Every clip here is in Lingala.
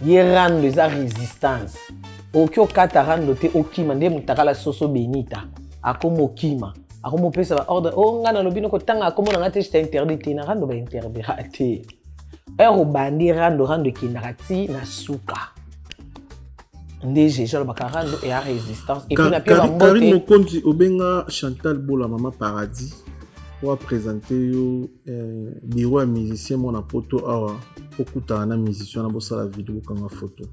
Ye rando eza résistance. Oki okata rando te okima nde mutakala soso benita. Akomo okima. Akomo pesa ba ordre. Oh nga na lobino ko tanga akomo na ngate j'étais interdit te na rando ba interdit te. Ero bandi rando kinakati na suka. Ndé j'ai le bakarando et à résistance. Et puis na pia ba Karine Mokonzi obenga Chantal Bola Mama Paradis. On va présenter des rois musiciens mon poto awa okuta na musicien na bossa la vidéo comme photo.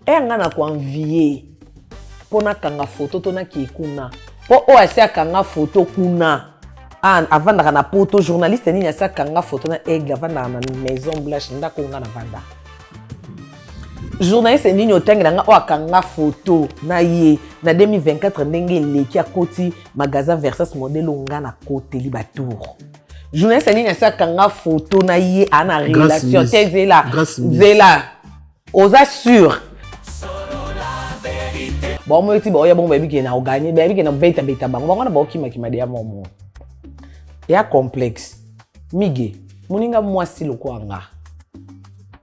Nga na ko envier pona kanga photo to na ki kuna. Po o asia kanga photo kuna. Avant na poto journaliste ni asia kanga photo na aigle avant na Maison Blanche ndako nga na vanda. Journaliste ni otanga nga o akanga photo na ye na 2024 ndenge leki akoti magasin Versace modèle nga na côté Libatour. Journaliste ni asia kanga photo na ye ana relation tezela zela oza sûr. Bon moi ti boya bon baby ki na oganye baby ki na beta bango bango na ba okima ki madia momo. Ya complexe. Mige muninga mwasi lokwanga.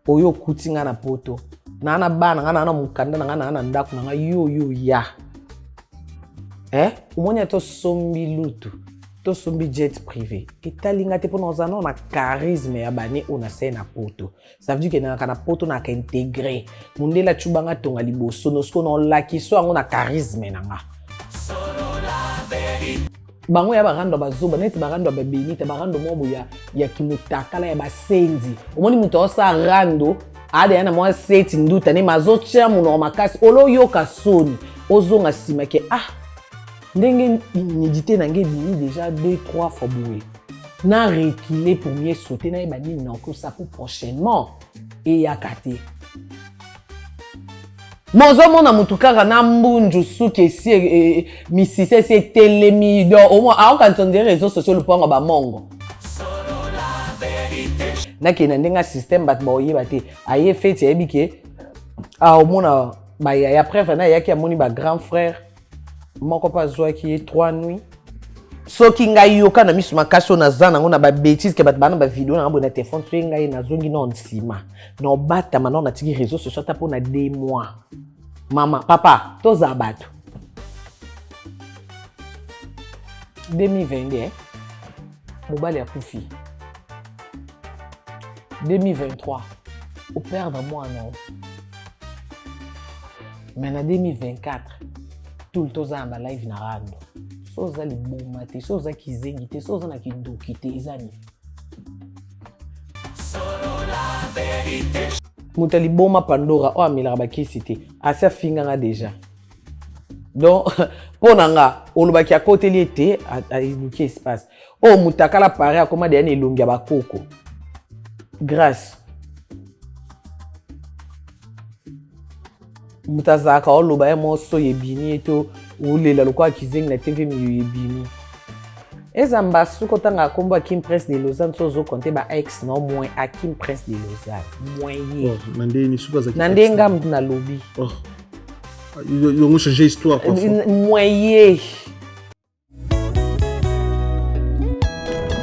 Oyo kutinga na poto. Na bana ngana na mukanda ngana na ndaku nga yo ya. Umonya to sombi lutu. To sombi jet privé. Etalinga te pona ozana na charisme ya bani ona sena poto. Ça veut dire que na kana poto na ka intégrer. Mundela chubanga tonga liboso no sko no lakiso ngo na charisme nanga. Bango ya barando bazoba neti barando ba benita barando mobo ya kimutakala ya basenzi. Omoni muto osa rando ade yana mwa seti nduta ne mazocha muno makasi olo yoka soni ozonga sima ke ndenge inédité na ngeni déjà 2-3 fois boué na reculer pour mieux sauter na ebani na ko ça pour prochainement et yakate mozo mona mutukaka na mbunju suke si misise se telemi do au moins a quand on dirait réseaux sociaux le ponga ba mongo na kena ndenga système bat boye baté aye fete ebike omona ba ya preuve na yaki amoni ba grand frère moko pa zwa ki 3 nuits soki ngai yoka na misu makaso na zana ngona ba bêtise ke bat bana ba vidéo na bona téléphone so ngai na zongi non sima no bata maintenant na tiki réseaux sociaux ta pour na 2 mois mama papa toza bato 2022 mobali a kufi 2023 au perdre moi non mais en 2024 tout le temps en live na rando soza li bomate soza kizengi te soza na kidoki te ezani mutali boma Pandora o amela ba kisite asa finga nga déjà donc ponanga olobaki a côté li était à inuki espace o mutakala pare akoma de elongi ya bakoko grâce mutazaka oloba ya moso yebini eto ulela lokwa kizengi na TV mi yebini ezamba suko tanga komba Kim Prince de Lausanne sozo compter ba ex non moins à Kim Prince de Lausanne moyen nande ni suka zaki nande ngam na lobby yo mo changer histoire quoi moyen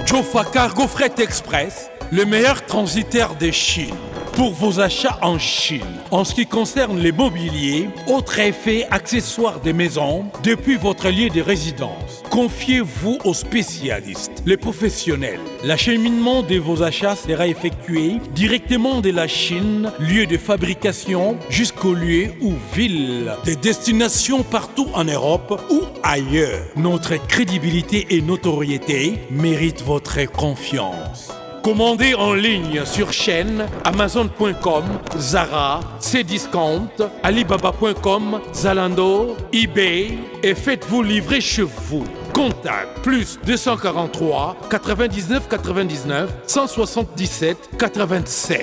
Jofa Cargo Fret Express, le meilleur transitaire de Chine. Pour vos achats en Chine, en ce qui concerne les mobiliers, autres effets, accessoires des maisons, depuis votre lieu de résidence. Confiez-vous aux spécialistes, les professionnels. L'acheminement de vos achats sera effectué directement de la Chine, lieu de fabrication, jusqu'au lieu ou ville des destinations partout en Europe ou ailleurs. Notre crédibilité et notoriété méritent votre confiance. Commandez en ligne sur chaîne Amazon.com, Zara, Cdiscount, Alibaba.com, Zalando, eBay et faites-vous livrer chez vous. Contact plus 243 99 99 177 87.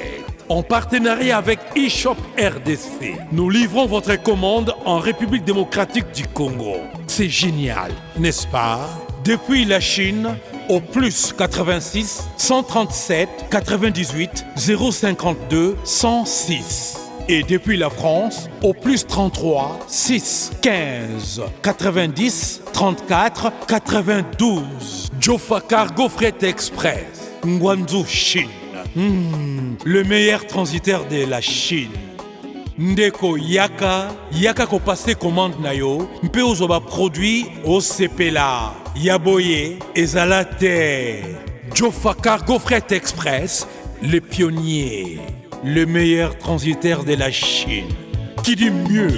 En partenariat avec eShop RDC, nous livrons votre commande en République démocratique du Congo. C'est génial, n'est-ce pas? Depuis la Chine, au plus 86 137 98 052 106. Et depuis la France, au plus 33 6 15 90 34 92. Jofa Cargo Fret Express, Guangzhou, Chine. Le meilleur transitaire de la Chine. Ndeko yaka ko passer commande na yo, mpe ozoba produit au CPLA. Yaboye ezala te. Jofa Cargo Fret Express, le pionnier, le meilleur transitaire de la Chine. Qui dit mieux?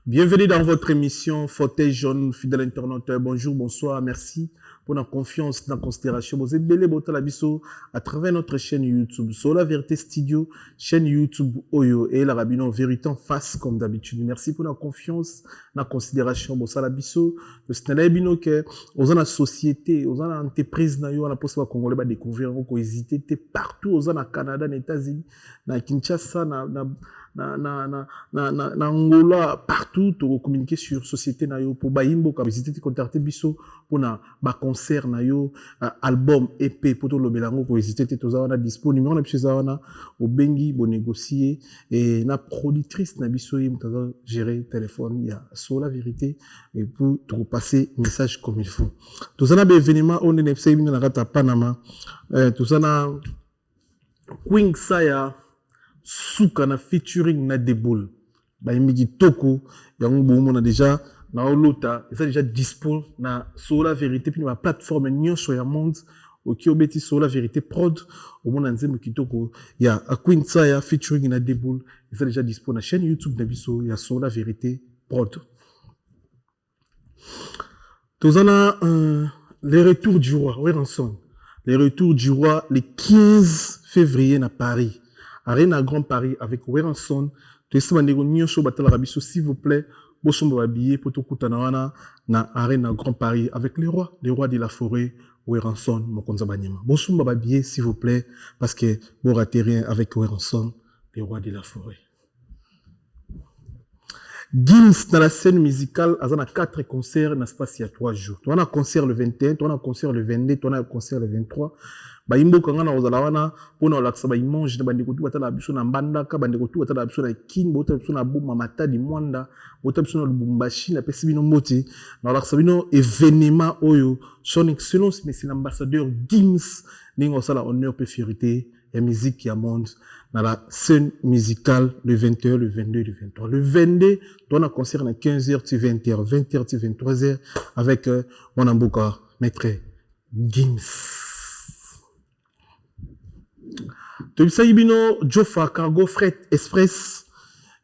Bienvenue dans votre émission Fauteuil jaune, fidèle internaute. Bonjour, bonsoir, merci pour la confiance, la considération. Vous êtes belé botalabiso à travers notre chaîne YouTube, sur la Vérité Studio, chaîne YouTube Oyo et la Rabino Vérité en face comme d'habitude. Merci pour la confiance, la considération. Botalabiso, le Snalabino que aux la société, aux entreprises na yo, on a possible congolais ba découvrir, on hésiter partout aux na Canada, na États-Unis, na Kinshasa, na Angola, partout pour communiquer sur société na yo pour baimbo ka visiter te contacter biso pour na ba concert na yo album EP pour to lobelango pour visiter te toza wana dispo numéro na biso wana au bengi bo négocier et na productrice na biso yi mutaza gérer téléphone ya sur la vérité et pour te passer message comme il faut toza na ba événement on est nepse bino na kata Panama toza na Queen Saya Souka na featuring na Deboul. Ba imiki toko yango bomo na déjà na olota et ça déjà dispo na sur la vérité puis na plateforme nyonso ya monde oki obeti sur la vérité prod au monde nzembo kitoko ya Queen Saya featuring na Deboul et ça déjà dispo na chaîne YouTube na biso ya sur la vérité prod. Tozana les retours du roi Weranson. Les retours du roi le 15 février à Paris. Arena Grand Paris avec Weranson. S'il vous plaît, bosomba billet pour tout kutana na Arena Grand Paris avec les rois de la forêt Weranson Mokonza Banyema. Bosomba billet s'il vous plaît parce que bon raté rien avec Weranson, les rois de la forêt. Gims dans la scène musicale, il y a 4 concerts dans l'espace il y a 3 jours. On a un concert le 21, on a un concert le 22, on a un concert le 23. Baimbo kangana ozalawana pona laksa ba image na bandeko tu batala biso na mbandaka bandeko tu batala biso na kin bota biso na boma matadi mwanda bota biso na lubumbashi na pesi bino moti na laksa bino événement oyo son excellence monsieur l'ambassadeur Gims ningo sala honneur pe fierté et musique ya monde dans la scène musicale le 21 le 22 le 23 le 22 on a concert à 15h tu 20h 20h tu 23h avec mon amboka maître Gims. Tobisa Ibino, Jofa Cargo Fret Express,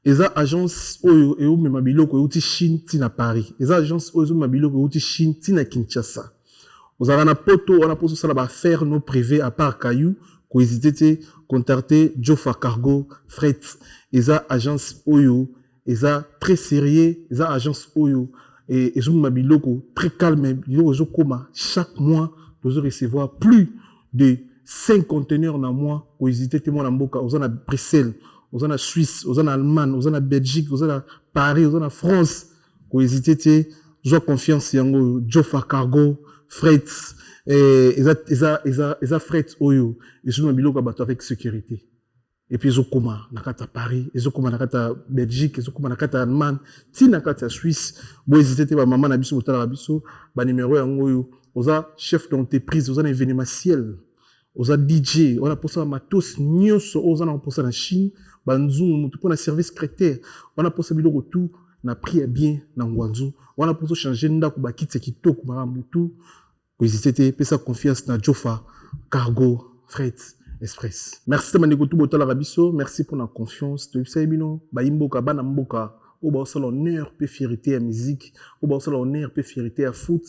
eza agence oyo e ou memabilo ko uti Chine tina Paris. Eza agence oyo memabilo ko uti Chine tina Kinshasa. Ozala na poto, on a poso sala ba faire nos privés à part Caillou, ko hésiter contacter Jofa Cargo Fret. Eza agence oyo, eza très sérieux, eza agence oyo et ezo memabilo ko très calme, yo ezo koma chaque mois, vous recevoir plus de 5 conteneurs dans mois pour hésiter tout le monde en boca aux en Bruxelles aux en Suisse aux en Allemagne aux en Belgique aux en Paris aux en France pour hésiter tu confiance yango Jofa Cargo Fret et eza fret oyo et sur biloko bato avec sécurité et puis ezokoma na kata Paris ezokoma na kata Belgique ezokoma na kata Allemagne ti na kata Suisse bo hésiter ba maman na biso botala biso ba numéro yango oyo oza chef d'entreprise oza na événementiel oza DJ, on a pour ça matos nyonso oza na pour ça na Chine, banzungu mutu pour na service secrétaire, on a pour ça biloko tout na prix bien na ngwanzu, on a pour ça changer ndako ba kitse kitoko mara mutu, ko hésiter pesa confiance na Jofa Cargo Fret Express. Merci de mandeko tout botala rabiso, merci pour la confiance, to bisa bino ba imboka bana mboka, o ba osala honneur pe fierté à musique, o ba osala honneur pe fierté à foot,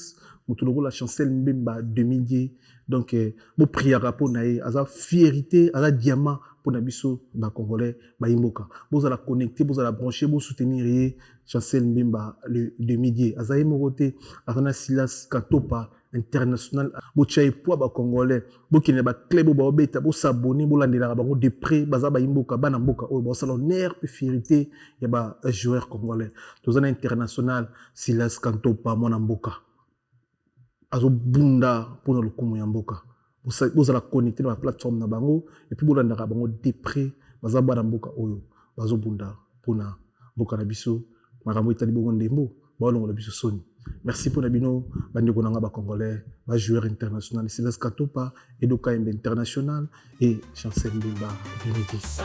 mutu loko la chancel Mbemba 2010. Donc, bon prière pour nae, aza fierté, aza diamant pour nabiso ba congolais ba imboka. Vous allez connecter, vous allez brancher, vous soutenir Chancel Mbemba le 2010. Aza imoroté, azana Silas Katopa international. Vous tchai poa ba congolais, vous qui ne ba club ba obeta, vous s'abonner, vous landela ba de près, baza ba imboka, ba namboka, oh ba salonnaire, fierté, ya ba joueur congolais. Vous allez international Silas Katopa mon amboka. Azo bunda pour le kumu ya mboka. Vous allez connecter dans la plateforme na bango et puis vous allez bango dépré baza bana mboka oyo bazo bunda pour na mboka na biso makambo itali bongo ndembo ba longo na biso soni. Merci pour Nabino, Bandeko Nanga Congolais, joueur international, Silas Katopa, Edoka Mbe international et Chancel Mbimba. Merci.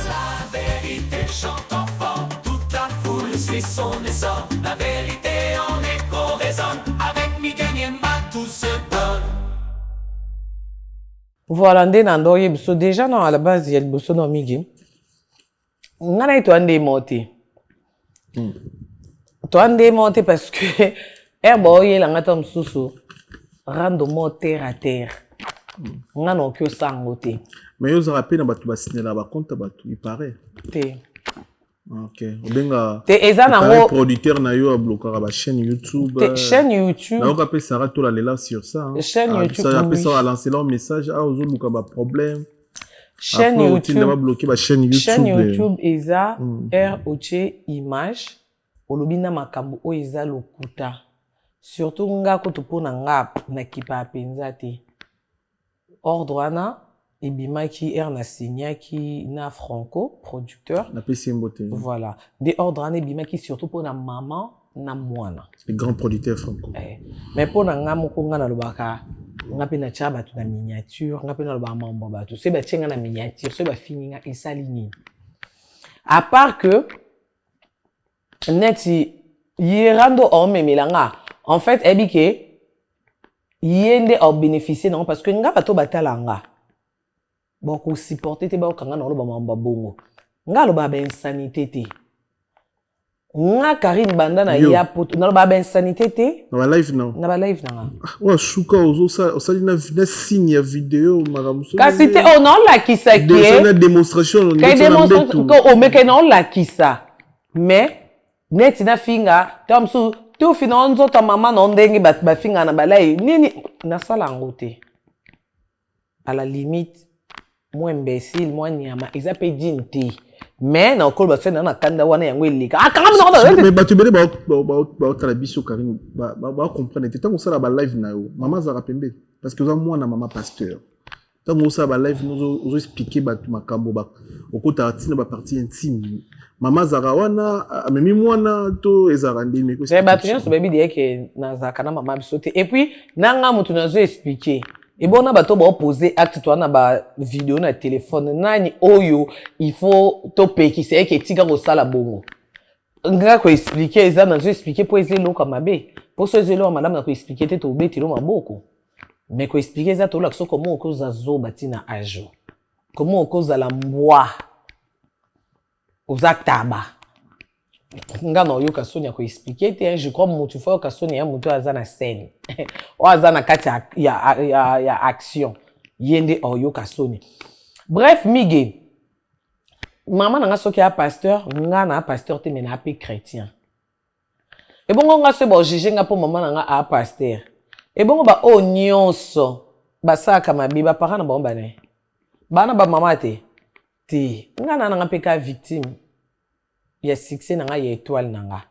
La vérité chante enfant, toute la foule suit son essor. La vérité en écho résonne, avec Miguel Niemba tout se donne. Voilà, nde biso déjà non à la base il y a biso no migi. Ngana ito ande monté. To ande monté parce que boye la ngata msusu rando mo terre à terre. Ngana okyo sangote. Mais vous rappelez na batu basine la ba compte batu il paraît. Te. OK. Obenga. Te ezana ngo producteur na yo a bloqué la chaîne YouTube. Te chaîne YouTube. Na okape Sarah to la lela sur ça. Chaîne YouTube. Ça appelle ça à lancer leur message ah ozo luka ba problème. Chaîne YouTube. Tu bloqué ba chaîne YouTube. Chaîne YouTube eza ROC image. Olobina makambo o eza lokuta. Surtout nga ko to pona nga na kipa penza te. Ordre wana ebimaki na signaki na Franco producteur na PC Mbote. Voilà, des ordres wana ebimaki surtout pour na maman na mwana. Les grands producteurs Franco. Mais pour na nga moko nga na lobaka nga pe na tcha batu na miniature, nga pe na lobaka mambo batu. C'est ba tchenga na miniature, c'est ba fini nga esali nini. À part que neti yirando o memelanga. En fait, ebike yende o bénéficier non parce que nga bato batala nga. Beaucoup supporter te ba okanga na lo ba mamba bongo. Nga lo ba insanité te. Nga Karim Banda na ya poto na lo ba insanité te. Na ba live non. Na ba live na. Wa shuka ozo sa na signe ya vidéo maramuso. Kasi te on la kisa ki. Na démonstration on démonstration ko o meke na la kisa. Mais net na finga tamsu tu fina onzo ta mama na ndenge ba finga na balai nini na sala ngote. À la limite moi imbécile moi nyama ils appellent dinti mais na okolo ba na kanda wana yango elika mais batu bele ba tala biso Karim ba comprendre te tango sala ba live na yo mama za rapembe parce que moi na mama pasteur tango sala ba live nous expliquer batu makambo ba okota atina ba partie intime mama zara wana memi mwana to ezara ndimi ko c'est batu nyonso baby die ke na zakana mama biso te et puis nanga mutu nazo expliquer. Et bon, on a poser acte toi na ba vidéo na téléphone nani oyo il faut topé qui c'est que tika ko sala bongo. Nga ko expliquer ça na zo expliquer pour ezelo comme abe. Pour ce zelo madame na ko expliquer te to betilo maboko. Mais ko expliquer ça to la so comment ko za zo batina ajo. Comment ko za la mbwa. Oza taba. Nga na oyo kasonia ko expliquer te je crois mutu fa kasonia mutu azana scène. O azana kati ya action yende oyo kasoni. Bref mige maman nga soki a pasteur nga na pasteur te mena pe chrétien. E bongo nga se bo juger nga po maman nga a pasteur. E bongo ba o nyonso ba saka mabiba parana na bomba ne. Bana ba mama te nga na nga pe ka victime. Ya succès nanga ya étoile nanga.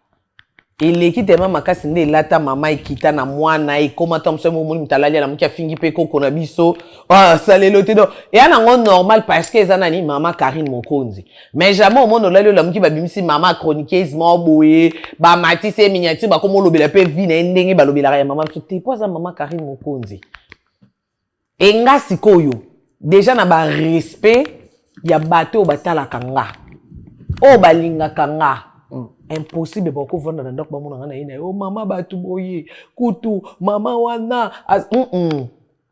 Eleki tema makasi nde lata mama ikita na mwana ikoma tamso mo moni mtalali na mukia fingi pe koko na biso. Ah salelo te do. Et ana ngo normal parce que ezana ni mama Karine Mokonzi. Mais jamais au monde olali la muki ba bimisi mama chroniqueuse mo boye ba matise miniature ba komo lobela pe vi na ndenge ba lobela ya mama so te poza mama Karine Mokonzi. Enga sikoyo déjà na ba respect ya bato batala kanga. O balinga kanga. Impossible beaucoup vendre dans donc maman na ina oh mama batu boye kutu mama wana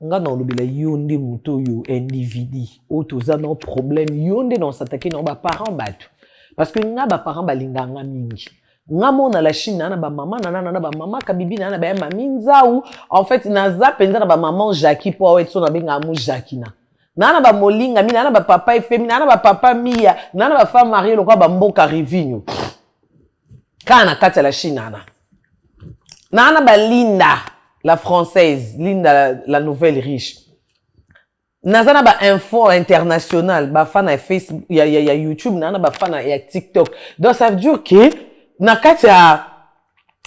nga na lobela yonde muto yo individu o toza no problème yonde non s'attaquer non ba parents batu parce que nga ba parents balinga nga mingi nga mona la Chine na ba mama na ba mama kabibi na ba mami nzau en fait na za penza na ba maman Jackie po weto na benga mu Jackie na ba molinga mi na ba papa efemi na ba papa mia na ba femme mariée lokwa ba mboka rivinyo kana kati la Chine nana ba Linda la française Linda la nouvelle riche nazana ba info international ba fan na Facebook ya YouTube nana ba fan ya TikTok donc ça veut dire que na kati ya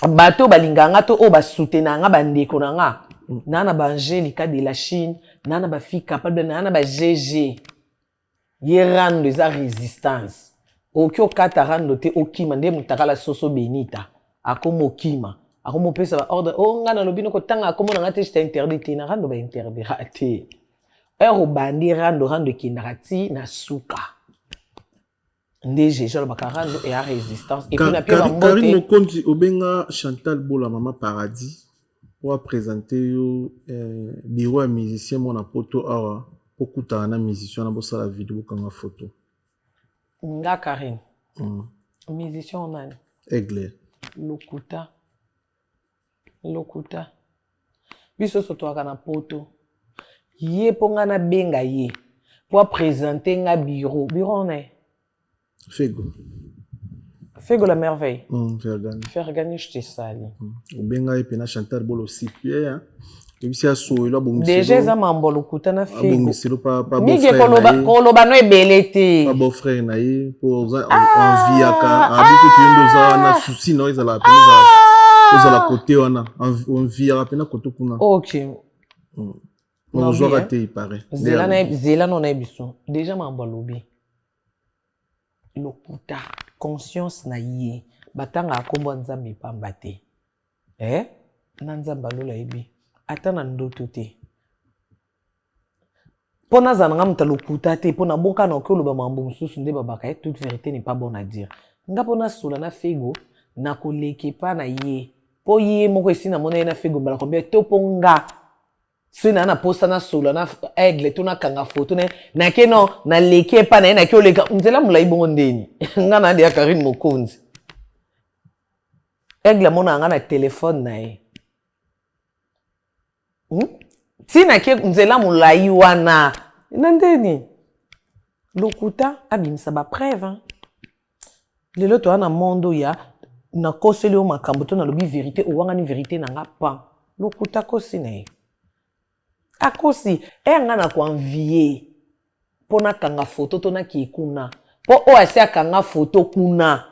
bato balinganga to o ba soutenanga ba ndeko nanga nana ba Angelica de la Chine nana ba fille capable nana ba GG yerando eza résistance okyo katarando te okima nde mutakala soso benita akomo kima akomopesa ba ordre o nga na lobino ko tanga akomona ngate je t'interdit te na rando ba interdira te ero bandi rando kinarati na suka ndege je le bakarando et à résistance et puis na pie ba Karine Mokonzi obenga Chantal Bola Mama Paradis pour présenter yo bureau ya musicien mona poto awa okuta na musicien na bosa la vidéo kanga photo nga Karine musicien nani Aigle lokuta biso so toaka na poto ye po nga na benga ye pour présenter nga bureau na Fego la merveille Fergani je te sali obenga ye pena Chantal Bolo aussi hein et puis soelo bon déjà za mambo lokuta na Fego bon c'est pas mige koloba no ebelete pas beau frère na ye pour envie aka abiku tuyendo za na souci no ils ala pena la côté wana envie aka pena koto kuna OK on joue raté il paraît zela non na biso déjà mambo lobi lokuta conscience na ye batanga akombo nzambe pamba te na nzamba lola ebi ata na ndoto te pona zananga muta lokuta te pona boka na okoloba mambo mususu nde babaka toute vérité n'est pas bonne à dire nga pona sola na Fego na koleke pa na ye po ye moko esina mona ye na Fego mbala kombia to ponga sina na posta na sola na Aigle to na kanga photo na keno na leke pa na ye na ke oleka nzela mulai bongo ndeni nga na dia Karine Mokonzi Aigle mona nga na téléphone na ye tina ke nzela mulai wana na ndeni lokuta abimisa ba preuve lelo to ana mondo ya na koseli o makambo to na lobi vérité o wanga ni vérité na nga pa lokuta kosi na ye akosi nga na ko envier pona kanga photo to na ki kuna po o asia kanga photo kuna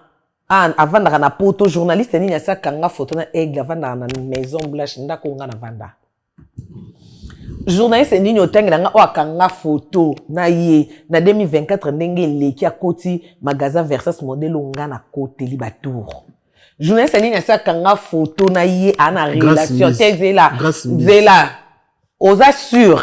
avanda na poto journaliste ni asia kanga photo na Aigle avanda na Maison Blanche ndako nga na vanda journaliste ni otangela nga o akanga photo na ye na 2024 ndenge leki akoti magasin Versace modèle nga na côté Libatour journaliste ni asia kanga photo na ye ana relation zela oza sûr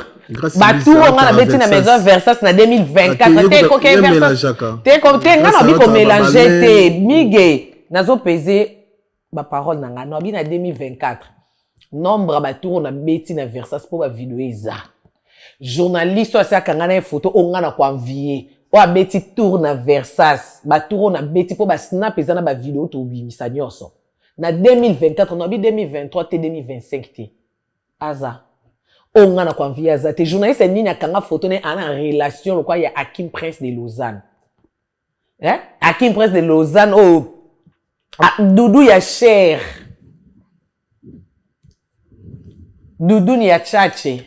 Batour nga na beti na Maison Versace na 2024 te ko ke Versace te ko te nga na biko mélanger te mige nazo peser ba parole na nga no bi na 2024 nombre Batour na beti na Versace pour ba vidéo eza journaliste asa kanga na photo o nga na ko envier o abeti tour na Versace Batour na beti pour ba snap eza na ba vidéo to bimisa nyonso na 2024 no bi 2023 te 2025 te aza on a convié à te journaliste nini akanga photo ne ana relation le quoi ya Hakim Prince de Lausanne Hakim Prince de Lausanne Doudou ya cher Doudou ni ya chache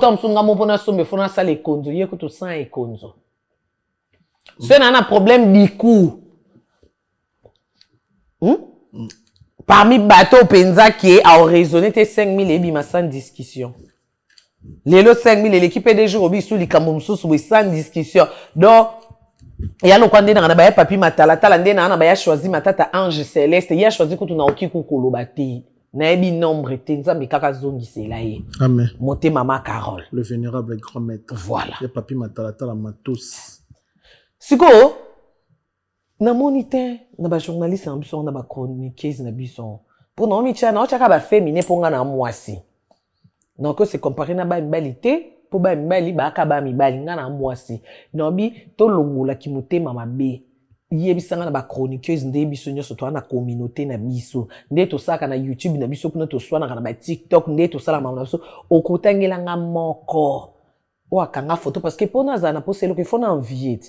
tom sunga mo pona sombe fona sale konzo ye kutu sans e konzo c'est un problème du coup parmi bateau penza qui a raisonné te 5000 et bima sans discussion. Les 5000 l'équipe des jours obi sous likambo msusu sans discussion. Donc il y a le kwande na ba papi matala tala ndé na ba ya choisi matata Ange Céleste, il a choisi kutu na oki kukolobati. Na ebi nombre te nzambe kaka zongi sela ye. Amen. Monter maman Carole. Le vénérable grand maître. Voilà. Il y a papi matala tala matos. Siko na moniteur na ba journaliste na biso na ba chroniqueuse na biso pour na mi tchana o tchaka ba féminin pour nga na mwasi donc c'est comparé na ba mbalité pour ba mbali ba ka ba mibali nga na mwasi no bi to longola ki motema mabe yebisanga na ba chroniqueuse nde biso nyonso to na communauté na biso nde to saka na YouTube na biso kuna to swana na ba TikTok nde to sala mama na biso okotangela nga moko o akanga photo parce que pona za na poselo ke fona envier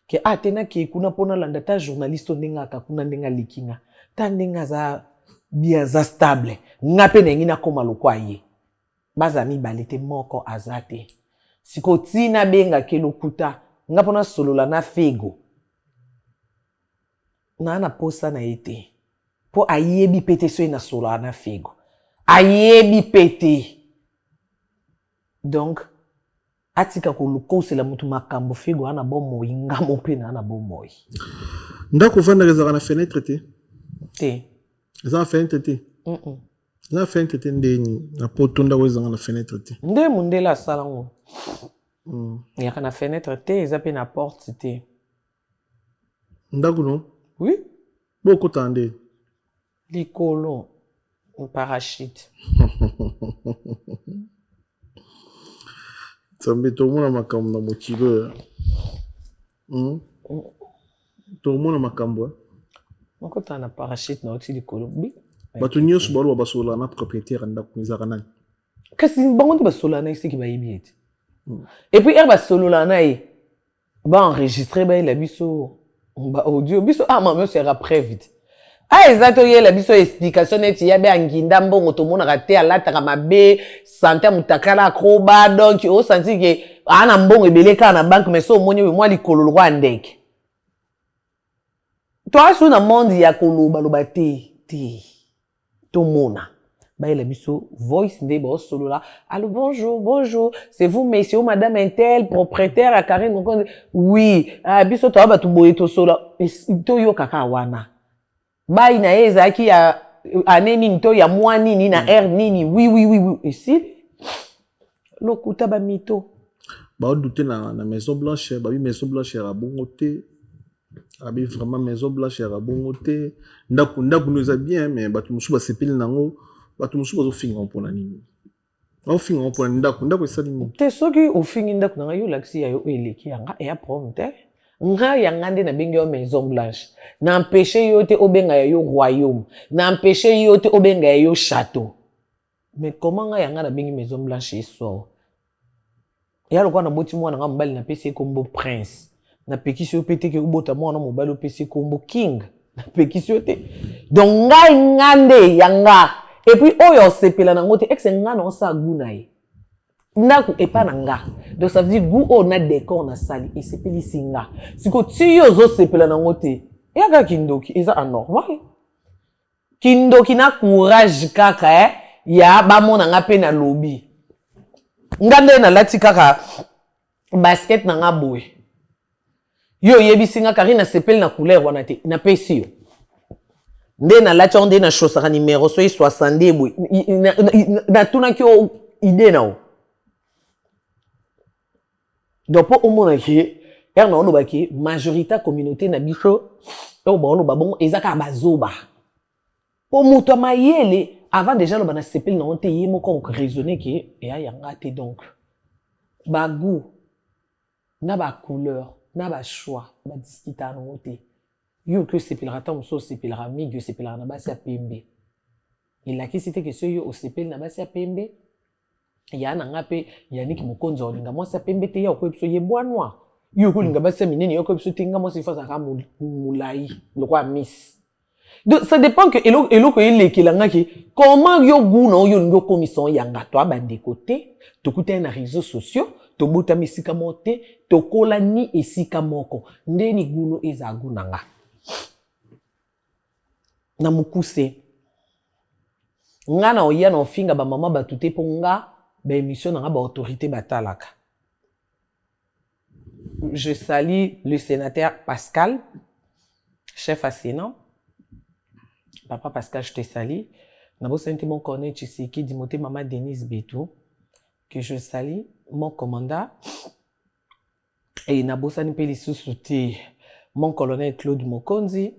ke atena ke kuna pona landa ta journaliste ndenga ka kuna ndenga likinga ta ndenga za bia za stable ngape nengi na koma lokwa ye baza mibalite moko azate siko tina benga ke lokuta ngapona solola na Fego na posa na ete po ayebi pete so ina solola na Fego ayebi pete donc atika kolukosela mutu makambo Fego ana bomoi ngamo pe na ana bomoi ndako vanda ezaka na fenêtre te te ezaka fenêtre te La fenêtre te ndeni na potonda wezanga na fenêtre te. Nde mundela salango. Yaka na fenêtre te, eza pe na porte te. Ndako non? Oui. Boko tande. Likolo. Un parachute. Sambe tomona makambo na mokilo. Tomona makambo. Moko tana parachute na oti likolo. Bi. Bato nyonso balo basola na propriétaire ndako ezaka nani? Kasi bango nde basola na isi ki bayebi ete. Et puis er basolola na ye ba enregistrer ba la biso ba audio biso mama sera preuve. Exacto ye la biso explication neti ya be anginda mbongo to mona raté alataka mabe santé mutakala akroba donc o senti que ana mbongo ebeleka na banque mais so moni moi likolo lwa ndeke. Toi sur na monde ya koloba loba te to mona. Bah, il a mis so voice de boss solo là. Allô, bonjour. C'est vous, messieurs, madame Intel, propriétaire à Karine. Oui. Ah, biso to ba tu boye to solo. To yo kaka wana. Bah, ina eza ki ya aneni to ya mwani ni na nini. Oui. Et si lokuta ba mito. Bah, douter na Maison Blanche, bah oui, Maison Blanche ya bongote. Abi vraiment Maison Blanche ya bongote. Ndaku nous a bien mais bah tu musu ba sepeli nango. Bato musu bazo finga mpona nini? Au finga mpona ndako esali nini? Te soki o fingi ndako na yo laksi ya yo eleki yanga e apronte. Nga yanga nde na bengi yo Maison Blanche. Na empêcher yo te obenga ya yo royaume. Na empêcher yo te obenga ya yo château. Mais comment nga yanga na bengi Maison Blanche eso? Ya lokwa na boti mwana nga mbali na pesi kombo prince. Na pekisi yo pete ke ubota mwana mobali pesi kombo king. Na pekisi yo te. Donc nga ngande yanga. Et puis, oyo sepela na ngote, ex nga na osa guna ye. Ndaku epa na nga. Donc, ça veut dire, gu o na décor na sali, et sepeli singa. Siko, ti yo zo sepela na ngote, yaka kindoki, eza anormal. Kindoki na courage kaka, ya ba mona nga pe na lobby. Ngande na lati kaka, basket na nga boy. Yo yebi singa kari na sepeli na couleur wana te, na pesi yo. Nde na lati onde na chaussara numéro soy 60 boy na tuna ki o idée na o donc po omona ki er na ono ba ki majorité communauté na biso to ba ono ba bon ezaka bazoba po muto mayele avant déjà lo bana sepel na onte yemo ko raisonner ki ya yanga te donc ba goût na ba couleur na ba choix ba discuter na onte. Yo que sepelera ta muso sepelera migi sepelera na basi ya pembe. Il a qui c'était que ce yo o sepel na basi ya pembe. Ya na ngape ya niki mukonza olinga mo sa pembe te ya ko episo ye bwanwa. Yo ko linga basi ya minene yo ko episo tinga mo sifa za ka mulai le roi miss. Donc ça dépend que elo ko ile ki langa ki comment yo guna yo ngo commission yanga to abande côté to kuta na réseaux sociaux to buta misika mote to kola ni esika moko ndeni guno eza gunanga. Na mukuse nga na oya na ofinga ba mama batute ponga ba émission na ba autorité batalaka. Je salue le sénateur Pascal, chef à Sénat. Papa Pascal, je te salue. Na bo senti mon cornet Tshiseki Dimoté maman Denise Betou que je salue mon commandant et na bo sani pe lisusuti mon colonel Claude Mokonzi.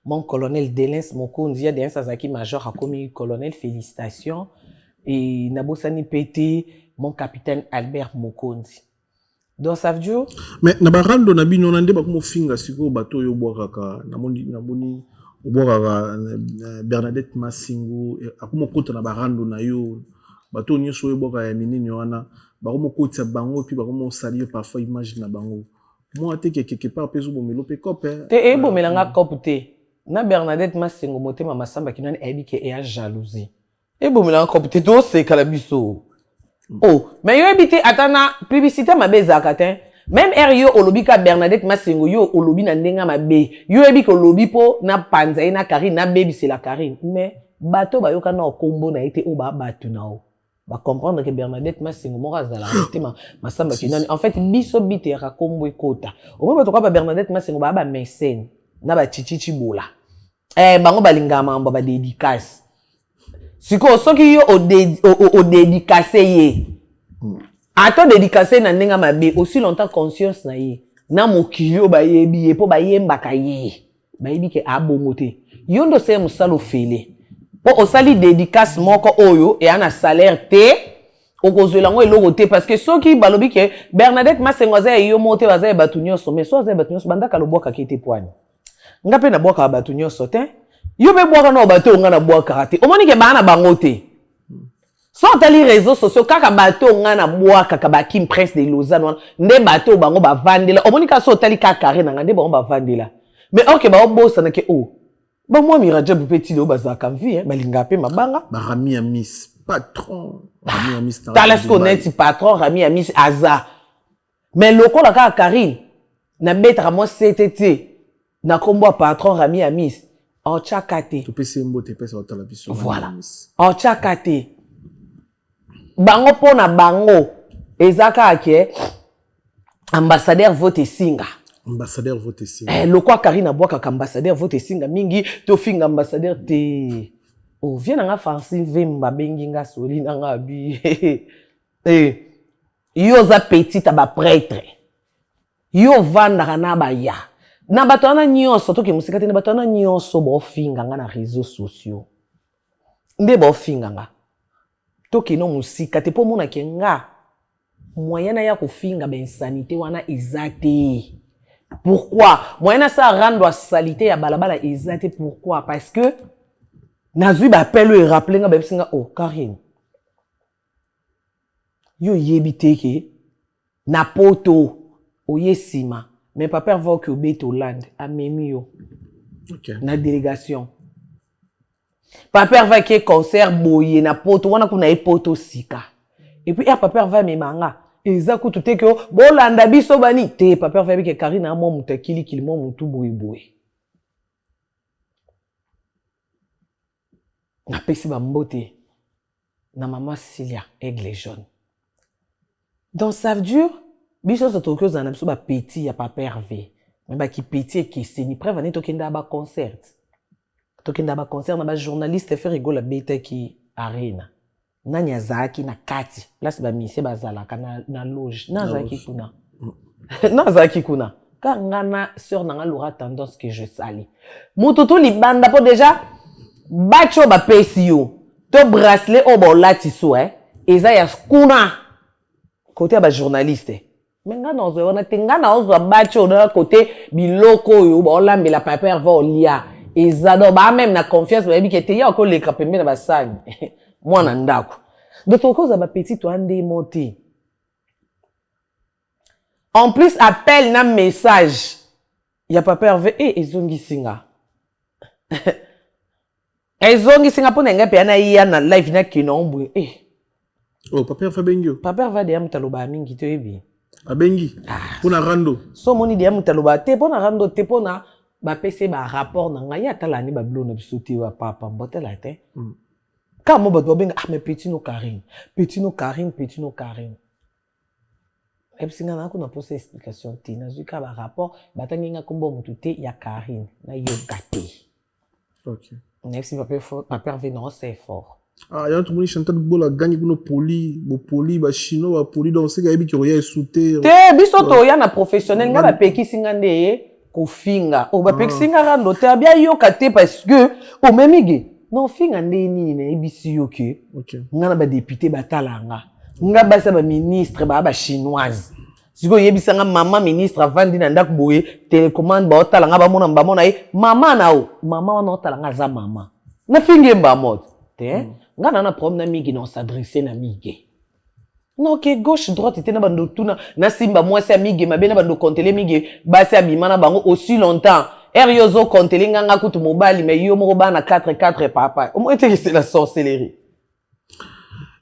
Mon colonel Delens Mokonzi, il y a des Sazaki major a commis colonel, félicitations. Et Nabosani Pété, mon capitaine Albert Mokonzi. Donc ça veut dire. Mais Nabarando Nabi non ande bakumo finga siko bato yo boaka namoni boaka Bernadette Massingo akumo kota na barando na yo bato nyoso yo boaka ya minini wana bakumo kota bango puis bakumo saluer parfois image na bango. Moi te quelque part peso bomelo pe copé. Te bomelanga copé. Na Bernadette Massingo motema masamba kinani ebike e a jalousie. Bomela copé to se kalabiso. Oh, mais yo ebite atana publicité mabeza katin. Même yo olobika Bernadette Massingo yo olobi na ndenga mabe. Yo ebike olobi po na panza na Karine na baby c'est la Karine. Mais bato ba yoka na kombo na été o ba batu na o. Ba comprendre que Bernadette Massingo mora zala motema masamba kinani. En fait biso bite ya kombo ekota. Au moins bato ka Bernadette Massingo ba mécène na ba chichichi bola. Bango balinga mamba ba dédicace. Siko soki yo o dédicacé ye. Ato dédicacé na ndenge mabe aussi longtemps conscience na ye. Na mokili ba yebi ye po ba yembaka ye. Ba yebi ke abongo te. Yo ndo se musalo fele. Po osali dédicace moko oyo e ana salaire te. Okozwela ngo eloko te parce que soki balobi ke Bernadette Masengoza yo mote baza batu nyonso mais so za batu nyonso bandaka loboka ke te poani. Nga pe na boka batu nyonso te. Yo be boka na bato nga na boka te. Omoni ke bana bango te. So tali réseaux sociaux kaka bato nga na boka ka ba Kim Prince de Lausanne nde bato bango ba vandela. Omoni ka so tali ka carré na nde bango ba vandela. Mais ok ba obosa na ke ba moi miraje bu petit do baza kam vie balinga pe mabanga. Ba Rami Amis patron. Rami Amis Talas connaît patron Rami Amis Aza. Mais loko la ka Karine na betra moi CTT na kombo patron Rami Amis. En chakate. Tu peux sembo te pesa otala biso. Voilà. En chakate. Bango pona bango. Ezaka ake ambassadeur vote singa. Ambassadeur vote singa. Loko Karine aboka ka ambassadeur vote singa mingi to finga ambassadeur te. Oh, viens nga Francine Vemba bengi nga soli nga bi. Yo za petite ba prêtre. Yo vanda na ba ya. Na bato wana nyonso toki musika te na bato wana nyonso bo finga nga na réseaux sociaux. Nde bo finga nga. Toki no musika te po mona ke nga. Moyena ya kofinga ba insanité wana ezate. Pourquoi? Moyena sa rendre salité ya balabala ezate pourquoi? Parce que nazui ba appel et rappeler nga ba singa Karine. Yo yebite ke na poto oyesima. Mais papa va que au Hollande à Memio. OK. Na délégation. Papa va que concert boye na poto wana kuna poto sika. Et puis papa va me manga. Ezaku tout que bolanda biso bani te papa va que Karina mo mutakili kilimo mutu boye boye. Na pesi ba mbote na maman Cilia aigle jaune. Dans sa dur biso so tokyo za na biso ba petit ya papa Hervé. Mais ba ki petit ki seni preuve ani tokenda ba concert. Tokenda ba concert na ba journaliste fait rigola beta ki arena. Nani azaki na kati. Place ba misie bazala na loge. Na azaki kuna. Na azaki kuna. Ka ngana sœur na Laura tendance que je sali. Mututu libanda po déjà bacho ba pesi yo. To bracelet o bo lati so eza ya kuna. Côté ba journaliste. Menga na ozo wana tenga na ozo bacho na côté biloko yo ba olambela papa va olia. Ezado ba même na confiance ba bi kete ya ko le kapembe na basani. Mwana ndako. D'autres causes ba petit to ande monter. En plus appel na message. Ya papa Hervé ezongi singa. Ezongi singa pona ngape na iya na live na kinombu. Oh papa Hervé bengio. Papa Hervé de amutaloba mingi to ebi. Abengi. Pona rando. So moni de amutaloba te pona rando te pona ba pese ba rapport na ngaya tala ni ba blo na bisote wa papa mbotela te. Ka mo bato benga mais petit no Karine. Petit no Karine, petit no Karine. Epsinga na ko na pose explication te na zuka ba rapport batanginga kombo mutute ya Karine na yo gâté. OK. Merci papa Hervé non c'est fort. Ah, y'a tout le monde chanteur de bola gagne pour nos poli, ba chino, ba poli donc c'est gabi qui aurait sauté. Te biso to ya na professionnel nga ba peki singa ndeye ko finga. O ba peki singa rando te bia yo kate parce que o memige. Non finga ndeni na ebisi yo ke. OK. Nga na ba député batalanga. Nga ba sa ba ministre ba chinoise. Siko yebisa nga mama ministre avandi na ndako boye télécommande ba otalanga ba mona mama na o mama wana otalanga za mama. Na finge mba mode. Te nga na problème na migi non s'adresser na migi. Non que gauche droite était na bando tuna na simba moi c'est migi mabe na bando compter migi ba c'est abima na bango aussi longtemps. Eriozo compter nga kutu mobali mais yo moko ba na 4 papa. Au moins c'est la sorcellerie.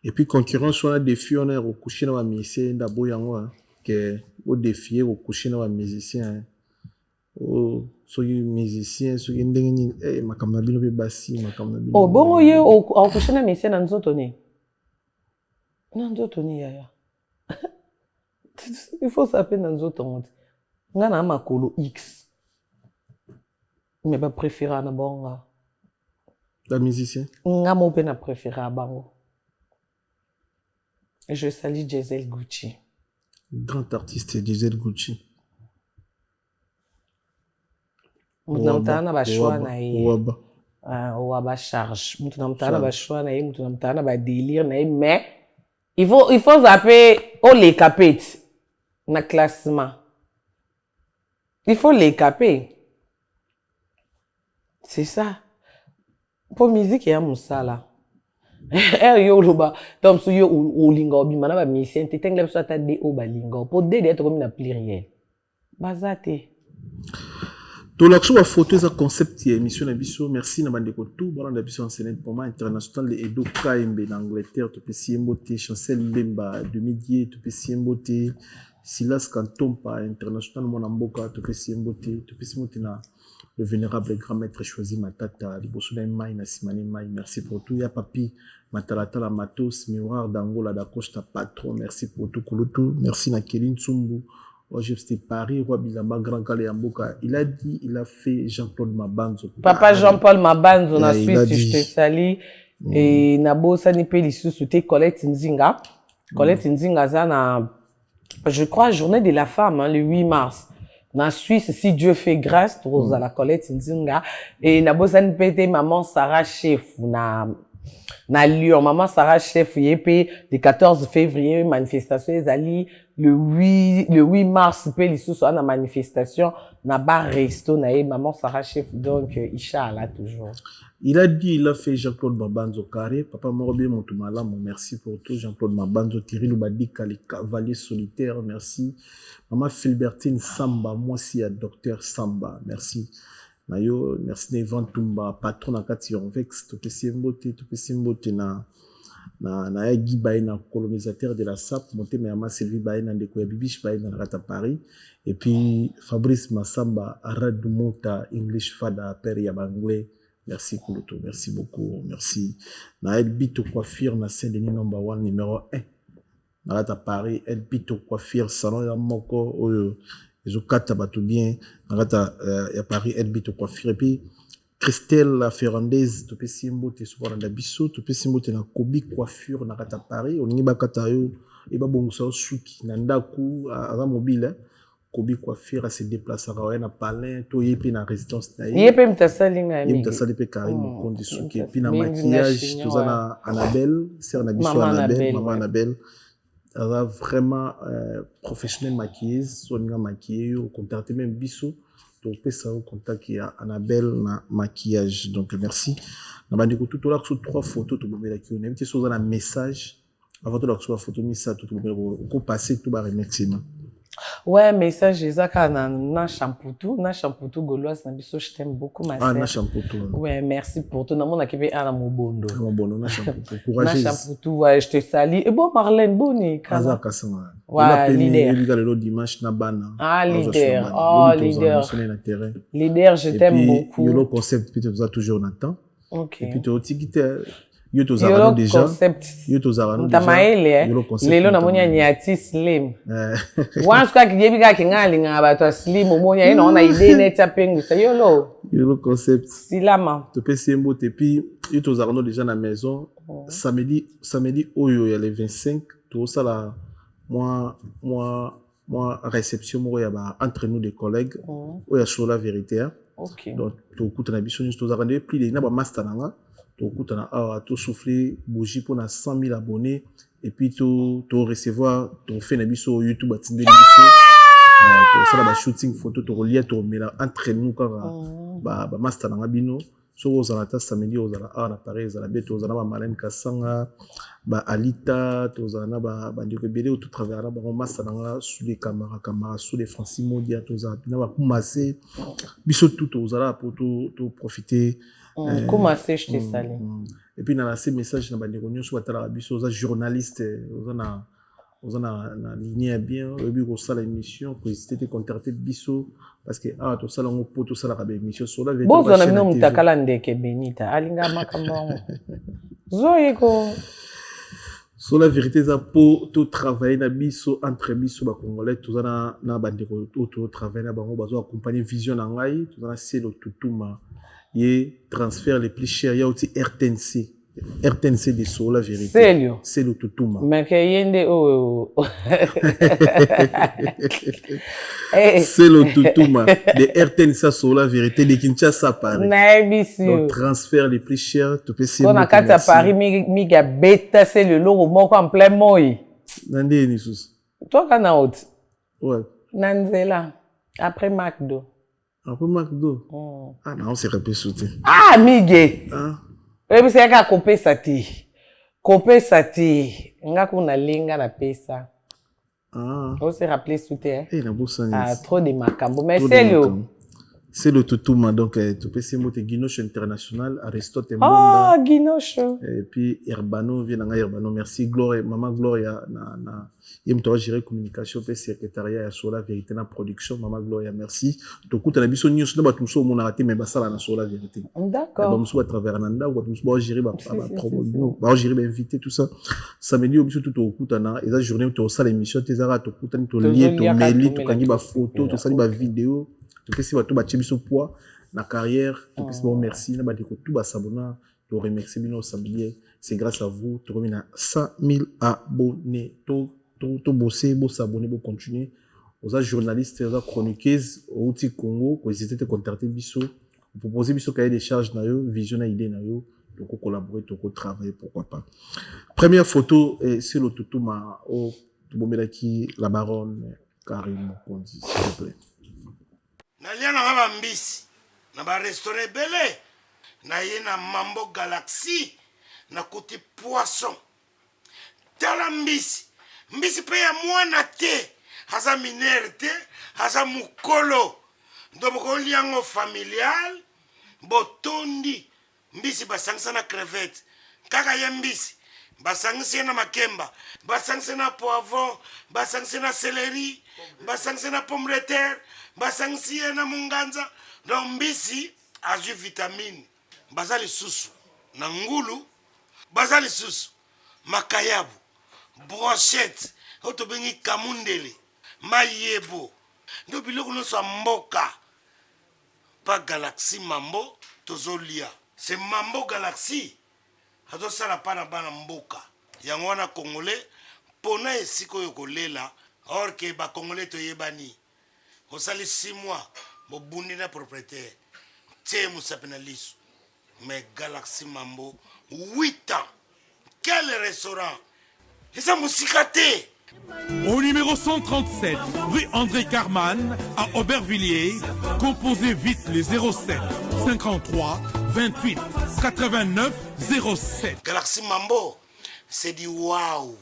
Et puis concurrence on a défi on est au coucher na ba musicien d'abo yango que au défier au coucher na ba musicien. Oh soki musicien soki ndenge makamna bino pe basi makamna bino. Oh bongo ye au coucher na musicien na nzoto ni. Na nzoto ni yaya. Il faut s'appeler na nzoto monte. Nga na makolo X. Mais ba préférer na bonga. La musicien. Nga mo pe na préféré à bango. Je salue Giselle Gucci. Grand artiste Giselle Gucci. Mutunamtana ba choix na ye. Ouaba. Ouaba charge. Mutunamtana ba choix na ye, mutunamtana ba délire na ye, mais il faut zapper les capets na classement. Il faut les caper. C'est ça. Pour musique ya musala. Yo loba tom so yo olinga obima na ba musicien te tengle so ata de o balinga pour de to comme na pluriel. Bazate. To l'action wa photo za concept émission na biso merci na bandeko tout bala na biso enseignant pour moi international le Edo Kaimbe en Angleterre to pesi mbote Chancel Mbemba de Midier to pesi mbote Silas Kantompa international mon mboka to pesi mbote na le vénérable grand maître choisi Matata liboso na mai na simani mai merci pour tout ya papi Matalata la Matos miroir d'Angola d'Acosta patron merci pour tout Kulutu merci na Kelin Tsumbu. C'était Paris, Roi Bilamba, Grand Calais, Amboka. Il a dit, il a fait Jean-Claude Mabanzo. Papa Jean-Paul Mabanzo, na Suisse, je te salue. Et Nabo Sanipe Lissou, c'était Colette Nzinga. Colette Nzinga, ça, je crois, journée de la femme, hein, le 8 mars. Na Suisse, si Dieu fait grâce, tu as la Colette Nzinga. Et Nabo Sanipe, maman Sarah Chef, na Lyon, maman Sarah Chef, le 14 février, manifestation, Zali. Le 8 mars, il y a une manifestation, na bar resto, na maman Sarah Chef, donc, Inch'Allah, toujours. Il a dit, il a fait Jean-Claude Mabanzo carré. Papa Morobé Montoumala, merci pour tout. Jean-Claude Mabanzo, Thierry Loubadika, les cavaliers solitaires, merci. Maman Philbertine Samba, moi aussi, à Docteur Samba, merci. Nayo, merci Nevan Tumba, patron na Katiron Vex, tout petit mbote na Guy Baïna, colonisateur de la SAP, monté Mayama Sylvie Baïna, Ndeko Bibiche Baïna, Rata Paris, et puis Fabrice Massamba, Arad Mota, English Fada, Père Yabanglais, merci Koulouto, merci beaucoup, merci. Na Elbito Coiffure, na Saint-Denis #1, numéro 1, Rata Paris, Elbito Coiffure, salon ya moko, les okata batou bien, Rata ya Paris, Elbito Coiffure, et puis Christelle Ferrandez, tu peux simbote souvent dans Dabiso, tu peux simbote na Kobi Coiffure na Rata Paris, on y va katayo, et ba bon ça suki nandaku à mobile, Kobi Coiffure se déplacer à na Palais, to yepi na résidence na yepi mtasali na yemi mtasali pe Karim Mokondi suki, puis na maquillage, tout ça na Annabelle, c'est na biso Annabelle, maman Annabelle. Elle a vraiment professionnel maquilleuse, sonia maquillée, au contact même biso. Donc, ça au contact qui a Annabelle na maquillage. Donc, merci. Nous avons tout là sur 3 photos. Tout le monde qui on a mis un message. Avant tout là sur la photo, mis ça tout le monde. On peut passer tout par remerciement. Ouais, message Isaka na shampootou gauloise na biso, je t'aime beaucoup ma sœur. Ah, na shampootou. Ouais, merci pour tout. Na mon akebe ana mobondo. Mobondo na shampootou. Courageuse. Na shampootou, ouais, je te salue. Et bon Marlène Boni Kaza Kasama. Ouais, leader. Il y a le dimanche na bana. Ah, leader. Oh, leader. Leader, je t'aime beaucoup. Il y a le concept puis tu as toujours Nathan. OK. Et puis tu as aussi yo to zarano déjà yo to zarano déjà tamaele lelo na monya nyati slim once ka kijebi ka kingali ngaba to slim monya ina ona idée net ya pengu sa yo concept silama to pesi mbote puis yo to zarano déjà na maison samedi oyo ya le 25 to sala moi réception mo ya ba entre nous des collègues oya sur la vérité. OK. Donc to kutana biso ni to zarano plus de na ba master nanga to kutana to souffler bougie pour na 100 000 abonnés et puis to recevoir to fait na biso YouTube atinde biso to sala ba shooting photo to lier to mela entre nous kaka ba master na bino so ozala ta samedi ozala na Paris ozala beto ozala ba Marlène Kasanga ba Alita to ozala na ba ndiko belé tout travers na ba master na sous les caméras sous les Francis Modia to ozala na ba kumasé biso tout ozala pour to profiter. Comment c'est je te salue. Et puis dans ces messages na bandeko nyonso batala biso za journaliste ozana na ligne bien et puis ko sala émission ko hésiter te contacter biso parce que to sala ngo poto sala ka émission sur la vérité. Bon zona mino mutakala ndeke Benita alinga makamba zoyeko sur la vérité za po to travailler na biso entre biso ba congolais to na bandeko to travailler na bango bazo accompagner vision na ngai to na selo tutuma y transfert les plus chers, il y a aussi RTNC. RTNC de Solo la vérité. Sérieux? C'est le Tutuma. Mais que yende oh. C'est le Tutuma. De RTNC Solo la vérité de Kinshasa Paris. Donc transfert les plus chers, tu peux Quand on a à Paris, mi bêta c'est le logo moko en plein moi. Nande ni sous. Toi quand on out. Ouais. Nanzela après McDo. Après McDo. Ah non, c'est rappelé sauté. Ah mige. Ah. Et puis c'est qu'à couper ça ti. Couper ça ti. Nga kuna linga na pesa. Ah. On s'est rappelé sauté. Eh na bossa. Ah trop de macambo. Mais c'est le. C'est le Tutuma, donc tu peux essayer de Guinoche International, Aristote Mbonda. Ah, Guinoche. Et puis Herbano, vient dans Herbano. Merci Gloria, Maman Gloria, il me gérer communication, puis secrétariat, sur la vérité, na production, Maman Gloria, merci. Donc, tu as besoin de nous, tu as besoin de nous, mais ça, là, sur la vérité. D'accord. Donc, à travers Nanda, ou tu as gérer, gérer, inviter, tout ça. Ça me dit, au tout au coup, et la journée, tu as ça, l'émission, tu as tout, tu as lié, tu as mail, tu as des photos, tu as des vidéos. Tu peux si tu as ce poids la carrière, tu peux si merci, tu as s'abonner, tu remercier bien sablier, c'est grâce à vous, tu reviens à 100 000 abonnés, tu bosser, tu s'abonner, tu continuer. Aux journalistes, aux chroniqueuses, au Congo, aux étaient contacter biso, proposer biso cahier des charges na yo, vision na idée na yo, donc collaborer, donc travailler, pourquoi pas. Première photo, c'est le Tutuma au Tubomela-ki, la baronne Karim Mokondi, s'il vous plaît. nalia na nga bambisi na barestaurant ebele naye na Mambo Galaxy nakuti poisson tala mbisi mpe ya mwana te aza minere te aza mukolo ndo bokolia yango familial botondi mbisi basangisa na crevette kaka ye mbisi basangisi ye na makemba basangisi na poivron basangisi na céleri basangisi na pomme de terre basangisi ye na munganza donc mbisi azwi vitamine baza lisusu na ngulu baza lisusu makayabu brochette oyo tobengi kamundele mayebo ndo biloko nyonso ya mboka pa Galaxy Mambo tozolia c'est Mambo Galaxy azosala mpa na bana mboka yango wana congolais mpona esika oyo kolela or ke bacongolais toyebani osali 6 mois bobundi na propriétaire tie mosapi na liso mais Galaxy Mambo 8 ans quel restaurant eza mosika te. Au numéro 137, rue André Carman, à Aubervilliers, composez vite le 07 53 28 89 07. Galaxy Mambo, c'est du waouh.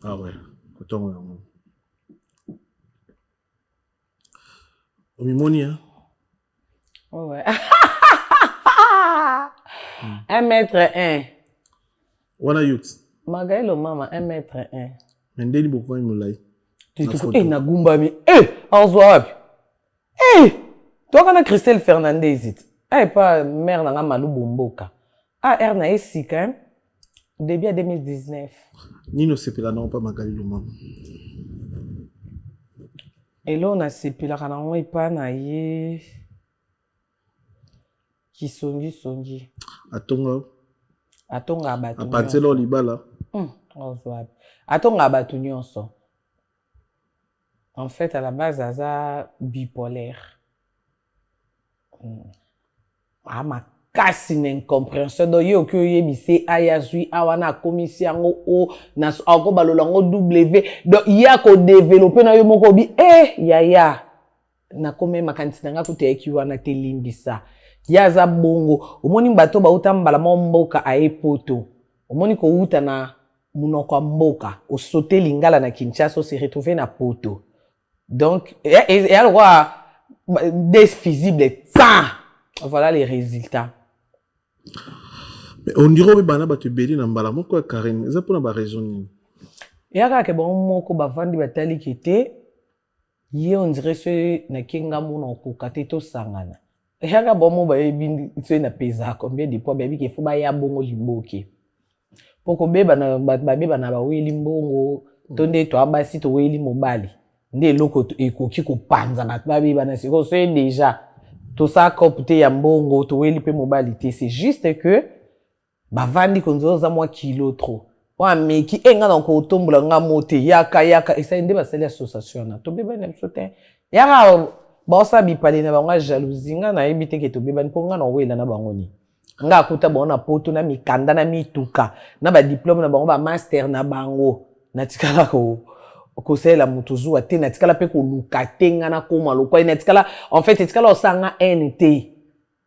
Ah ouais, autant. Omimoni, hein? Ouais. 1m1. Wana youth. Magaïlo mama 1m1. Mendeli beaucoup de moulay. Tu te na gumbami. Anzouabi. Toi quand Christelle Fernandez pas mère na Malou Bomboka. Erna ici quand même. Début à 2019. Nino sepela non pas Magaïlo mama. Et là on a sepela kana on pas na ye. Songi. Atonga batu. Apatelo libala. Atonga batu nyonso. En fait, à la base, aza bipolaire. Ma casse une incompréhension. Donc, yo que yebise ayazui awana commission o na ako balolango W. Donc, ya ko développer na yo moko bi ya. Na kome makanisi nga kuteki wana te limbisa. Yaza bongo omoni bato ba utambala mboka aepoto omoni ko uta na munoko mboka o sauter lingala na Kinshasa se retrouver na poto donc et alors des visibles ça voilà les résultats. Mais on dirait que bana bato beli na mbala moko Karen eza pona ba raison yaka ke bon moko bavandi batali kete ye on dirait ce na kinga munoko kateto sangana. Yaka bomo ba yebi tse na pesa combien de poids baby ke fo ba ya bongo limboki poko beba na beba na ba weli mbongo tonde to abasi to weli mobali nde loko ekoki kopanza bato babebana siko so déjà to ça copte ya mbongo to weli pe mobali te c'est juste que bavandi konzoza mwa kilo trop wa meki enga na ko tombola nga mote yaka esa nde basali association na to bebana biso te yaka bosa bipale na bango jalousie nga na yebite ke to bebani po nga na wela na bango ni nga akuta bona poto na mikanda na mituka na ba diplôme na bango ba master na bango na tikala ko sela mutuzu te na tikala pe ko luka tenga na koma lokwa na tikala en fait tikala osanga NT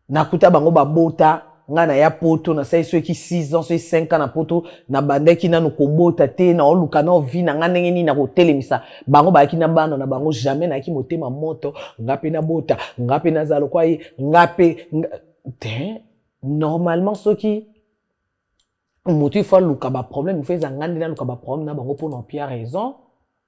na kuta bango ba bota nga na ya poto na sai soki 6 ans, 5 ans na poto na bandeki na ko bota te na oluka na vi na nga ndenge ni na ko telemisa bango ba ki na bana na bango jamais na ki motema moto ngape na bota ngape na zalo kwa ngape te normalement soki motu fa luka ba problème fait ngandi na luka ba problème na bango pour non pire raison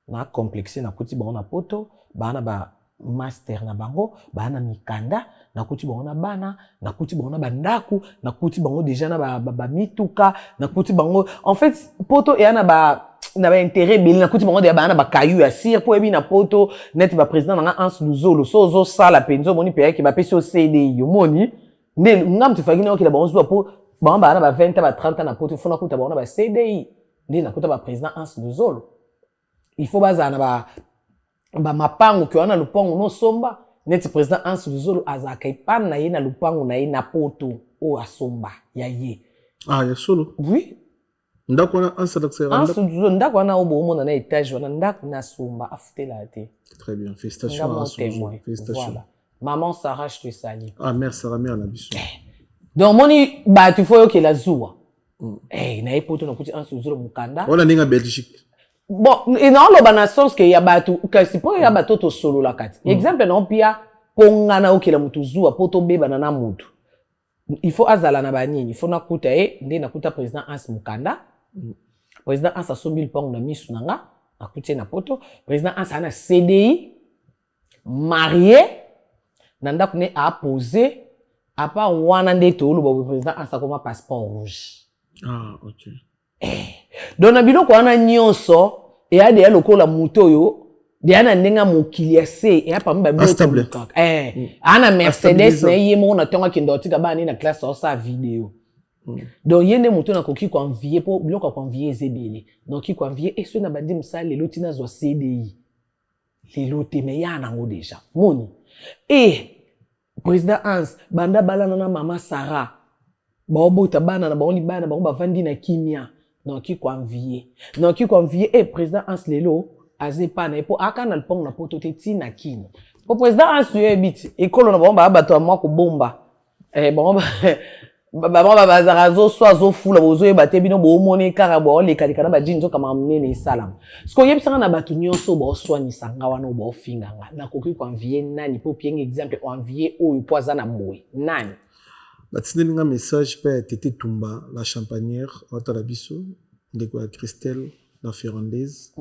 na complexé na kuti bango na poto bana ba master na bango bana mikanda na kuti bango na bana na kuti bango na bandaku na kuti bango déjà na ba mituka na kuti bango en fait poto et na ba intérêt beli na kuti bango de bana ba kayu ya sir po ebi na poto net ba président na Hans Luzolo so sala penzo moni pe ki ba pesi o CDI yo moni ne ngam tu fagina o ki la bango zo po bango bana ba 20 ba 30 na poto fona kuta bango na ba CDI ndi na kuta ba président Hans Luzolo il faut bazana ba mapango ki wana lupango no somba neti président Hans Luzolo azaka ipana na ye na lupango na ye na poto o asomba ya ye ya solo oui ndako na Hans Luzolo ndako wana obo omona na étage wana ndako na somba afutela te très bien félicitations félicitations voilà. Maman Sarah je te salue mère Sarah mère na biso donc moni ba tu faut que la zuwa na ye poto na kuti Hans Luzolo mukanda wala ninga Belgique. Bon, et non, le sens que y a batu, que c'est pas y a batu to solo la kati. Exemple non pia pongana okela mutuzu apoto beba na mutu. Il faut azala na banini, il faut na kuta ndi na kuta président Hans Mukanda. Président Hans asombi le pong na misu nanga, na kutie na poto. Président Hans ana CDI marié nanda kune a posé à part wana ndeto le président Hans akoma passeport rouge. OK. Donc na biloko wana nyonso e ya de lokola moto yo de ana ndenga mokili ase e apa mba biloko ana Mercedes na ye mo na tonga kindotika bana na classe osa vidéo donc yende moto na koki ko envier po biloko ko envier ezebele donc ki ko envier eso na bandi msale lelo tina zo CDI lelo te me ya nango déjà moni président Hans banda balana na mama Sarah ba obota bana na ba oni bana ba bavandi na kimia non qui convier président Hans Lelo azepa na po aka na lpong na poto te tina kini po président Hans yo ebiti ekolo na bomba abato amwa ko bomba bomba ba bazarazo so fula bozo ebate bino bo moni kara bo le kalika na ba jinjo kama mnene salam sko yebisanga na batu nyonso bo soanisa nga wana bo finga nga na koki convier nani po pienge exemple envier o poisa na boy nani batindeli nga message pe Tété Tumba la champagnière atala biso ndeko ya Christelle la Ferrandaise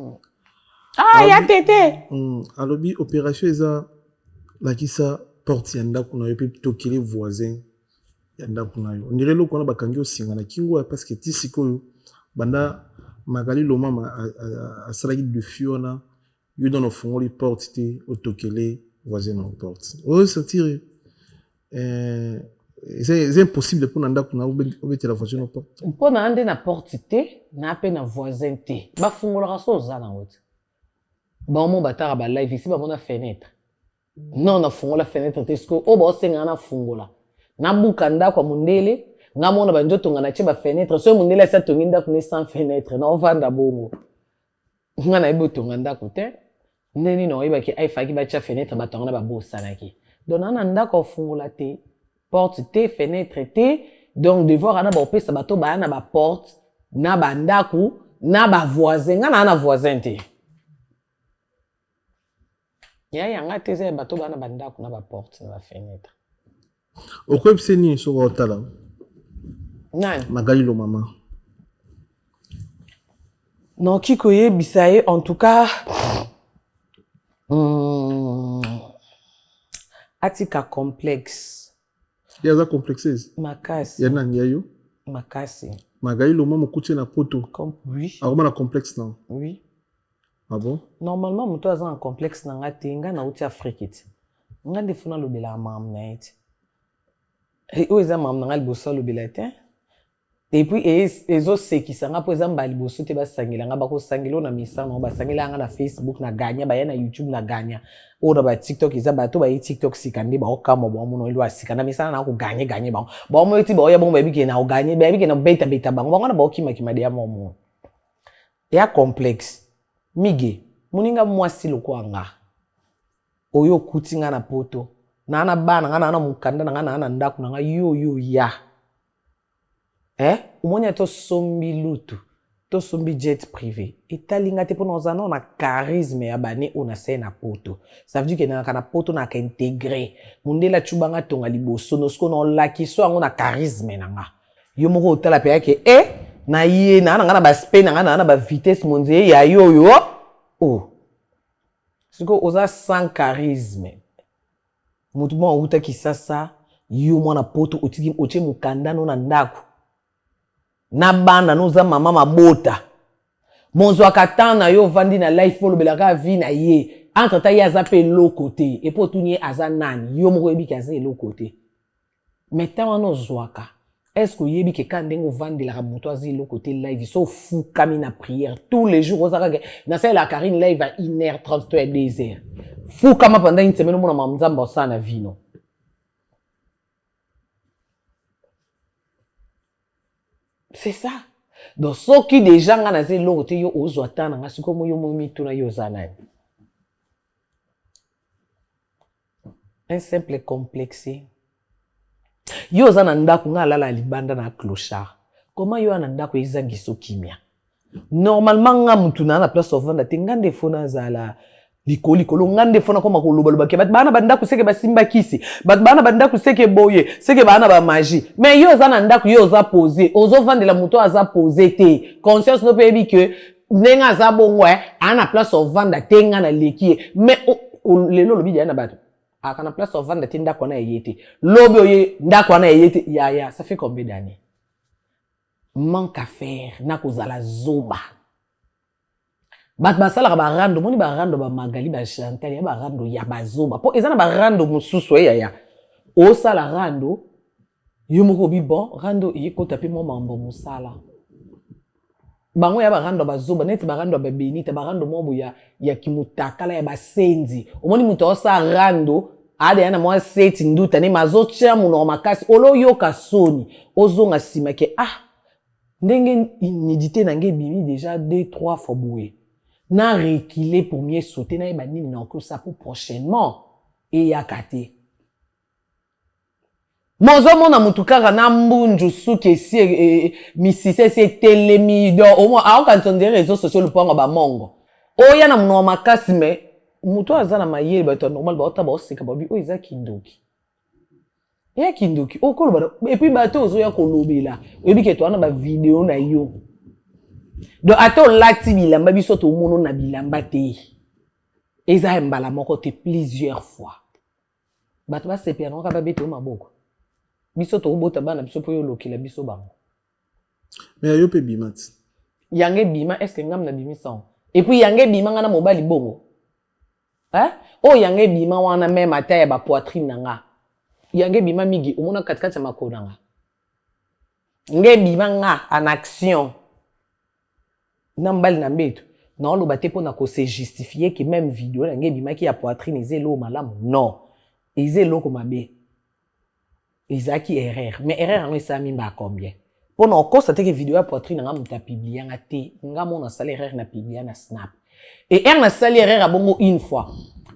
ya Tété alobi opération eza lakisa porte ya ndako na yo pe tokele voisin ya ndako na yo ndire loko na bakangi osinga na kingo parce que tisikoyo banda Magali Loma asalaki de fiona yo dans ofungoli porte te otokele voisin na porte o sentir c'est impossible pour nanda kuna obete la voisin na porte. Pour nanda na porte te, na pe na voisin te. Ba fungola so za na wote. Ba mo batara ba live ici ba mona fenêtre. Non na fungola fenêtre te sko o ba senga na fungola. Na buka ndako mundele, nga mona ba njoto ngana che ba fenêtre, so mundele sa tonginda kuna sans fenêtre, na ovanda bongo. Nga na ibo tonga ko te. Neni no iba ki ai faki ba cha fenêtre ba tonga ba bossa na ki. Dona na ndako fungola te. Porte te, fenêtre te, donc devoir ana ba opesa bato ba na ba porte, na ba ndaku, na ba voisin, nga na voisin te. Ya nga te ze bato ba na ba ndaku, na ba porte, na ba fenêtre. Okwe pseni so otala. Nani? Magali Loma. Non kiko ye bisaye en tout cas atika complexe. Il y a ça complexé. Makasi. Il y a nan yayo. Makasi. Magali Loma mokuti na poto. Oui. Aroma na complexe non. Oui. Ah bon? Normalement, moto aza en complexe na nga te, nga na uti Afrique ti. Nga ndefuna lobela mam na eti. O eza mam na nga liboso lobela te. Et puis ezo sekisa nga po eza mba liboso te basangela nga bako sangela na misano basangela nga na Facebook na ganya ba na YouTube na ganya. O na ba TikTok eza bato ba TikTok sikande ba okama ba mono ilo asika na misana na ko ganye ba. Ba mo eti ba oya bon ba bike na o ganye ba bike na beta bango ba na ba okima kima de ya momo. Ya complexe. Mige, muninga mwasi lokwanga. Oyo kutinga na poto. Na ana bana nga na mukanda nga na ndaku nga yo ya. Umonya to sombi lutu. To sombi jet privé. Italinga te pona ozana na charisme ya bane ona se na poto. Ça veut dire que na poto na ka intégrer. Mundela chubanga tonga liboso no sko no laki so ngo na charisme na nga. Yo moko otala pe yake na ye na nga na ba speed na nga na ba vitesse monzie ya yo. Oh. Siko oza sans charisme. Mutu mo uta kisasa yo mwana poto otiki oche mukanda no na ndaku. Na bana no za mama mabota. Monzo akatana yo vandi na life polo belaka vi na ye. Entre ta ya zape lo côté et po tunye aza nani yo moko ebi kaze lo côté. Meta wana zwaka. Est-ce que yebi ke kandengo vandi la rabuto azi lo côté live so fou kami na prière tous les jours ozaka na c'est la Karine live à 1h30 to 2h. Fou kama pendant une semaine mona mamzamba sana vino. C'est ça. Donc ceux qui déjà ngana ze lo côté yo ozo atana nga siko mo yo mo mituna yo zanani. Un simple complexé. Yo zana ndaku nga lala libanda na clochard. Comment yo anandako ezangiso kimia? Normalement nga mutu na place of vanda te ngande fona zala likolo ngande fona koma koloba ke bat bana bandaku seke basimba kisi bat bana bandaku seke boye seke bana ba magie mais yo zana ndaku yo za poser ozo vandela mutu aza poser te conscience no pebi que nenga za bongo ana place of vanda te nga na lekie mais lelo lobi ya na bato akana place of vanda te ndako na yete lobi oye ndako na yete ya ça fait combien d'années manque à faire na kozala zoba bat basala ba rando moni ba rando ba magali ba chantal ya ba rando ya bazoba po ezana ba rando mususu ya o sala rando yo moko bi bon rando yiko tapi mo mambo musala bango ya ba rando bazoba neti ba rando ba benita ba rando mo ya kimutakala ya basenzi omoni muto osa rando ade yana mo seti nduta ne mazo tia muno makasi olo yo kasoni ozonga simake ndenge inédité na nge bimi déjà 2-3 fois boué na reculer pour mieux sauter na ba nini na encore ça pour prochainement et yakate mozo mona mutukara na mbunju suke si misise se telemi do au moins a quand on dirait réseaux sociaux le ponga ba mongo o yana muno makasi me muto azana mayele ba to normal ba ota ba osika ba bi o iza kindoki ya kindoki okolo ba et puis bato ozo ya kolobela oyebi ke to ana ba vidéo na yo do ato lati bilamba biso to mono na bilamba te eza mbala moko te plusieurs fois bato ba sepia no ka ba beto maboko biso to bota bana biso po yo lokila biso bango mais yo pe bimati yange bima est-ce que ngam na bimisa et puis yange bima ngana mobali bongo o yange bima wana même ataya ba poitrine nanga yange bima migi omona katikati ya makona nga nge bima nga en action na mbali na mbeto na lo bate pona ko se justifier que même vidéo nge bima ki ya poitrine ezelo malamu non ezelo ko mabe ezaki erreur mais erreur ngo esa mimba combien pona o constate que vidéo ya poitrine nga muta publier nga te nga mona sala erreur na publier na snap et na sala erreur a bongo une fois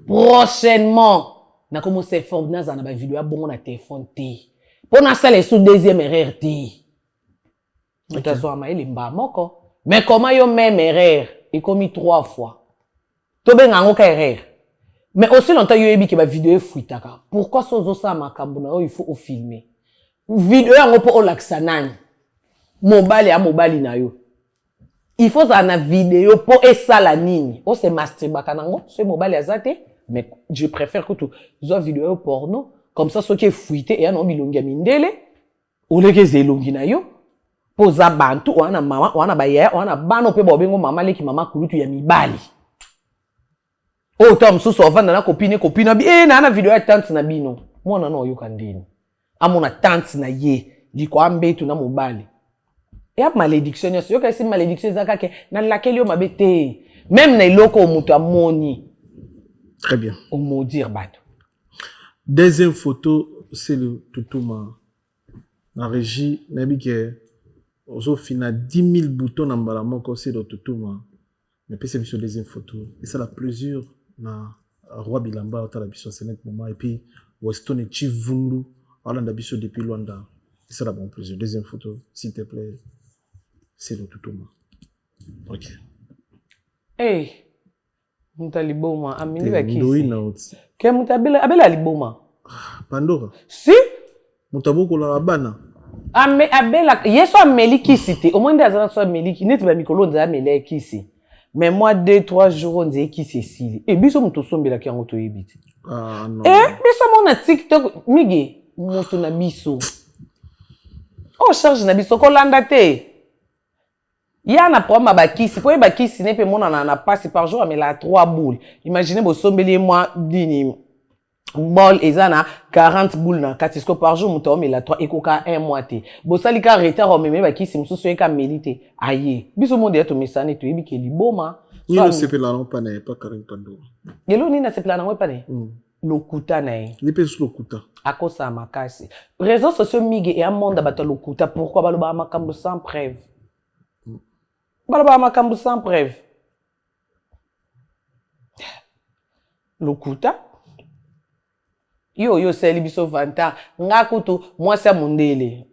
prochainement na komo se forme na zana ba vidéo bongo na téléphone te pona sala sous deuxième erreur te utazo amaile mba moko mais comment yo même erreur et commis 3 fois to benga ngo ka erreur mais aussi longtemps yo ebi ke ba vidéo fuitaka pourquoi sozo sa makambo na il faut filmer vidéo yango po olakisa nani mobali na yo il faut ça na vidéo po esala nini o se masturbaka nango so mobali azate mais je préfère que tu zo vidéo porno comme ça ce qui est fuité et non bilongi mindele o leke zelongi na yo poza bantu wana mama wana baya wana bano pe bobengo mama leki mama kulutu ya mibali Oh, Tom, so vanda na copine bi. Na video ya tante na bino. Mwana no yoka ndini. Amona tante na ye. Liko ambetu na mobali. Ya malédiction yo. Yoka isi malédiction zaka ke na laquelle yo mabete. Même na iloko omuto amoni. Très bien. Au maudire bato. Deuxième photo, c'est le Toutouma. La régie, nabi ke au final 10 000 boutons dans balamoko, c'est le Toutouma. Mais puis c'est sur deuxième photo. Et ça la plaisir na roi Bilamba au talabiso senet moment et puis Weston et Chivundu alors d'abiso depuis Luanda. Et ça la bon plaisir. Deuxième photo, s'il te plaît. C'est le Toutouma. OK. Hey. Mutaliboma amini bakisi. Ndoi na oti. Ke mutabela abela liboma. Pandora. Si? Mutaboko la bana. Abela yeso ameli kisi te. Au moins ndazana so ameli ki neti ba mikolo nza ameli kisi. Mais moi 2-3 jours on dit kisi sili. Et biso muto sombela ki yango to yebiti. Ah non. Biso mona TikTok migi muto na biso. Oh charge na biso ko landa te. Ya na problème bakisi, pour bakisi ne pe mona na passe par jour mais la 3 boules. Imaginez bo sombeli moi dini bol ezana 40 boules na katisco par jour muto mais la 3 ekoka 1 mois te. Bo salika retard o meme bakisi mususu eka melite. Aye. Biso monde eto mesane to yebi ke liboma. Ni no sepela non pa na pas Karim Pandora. Yelo ni na sepela na we pa ne. Lokuta na e. Ni pe lokuta. Akosa makasi. Réseaux sociaux migi et amonda bato lokuta pourquoi baloba makambo sans preuve. Baloba makambo sans preuve. Lokuta. Yo seli biso vanta. Ngakutu mwasa mundele.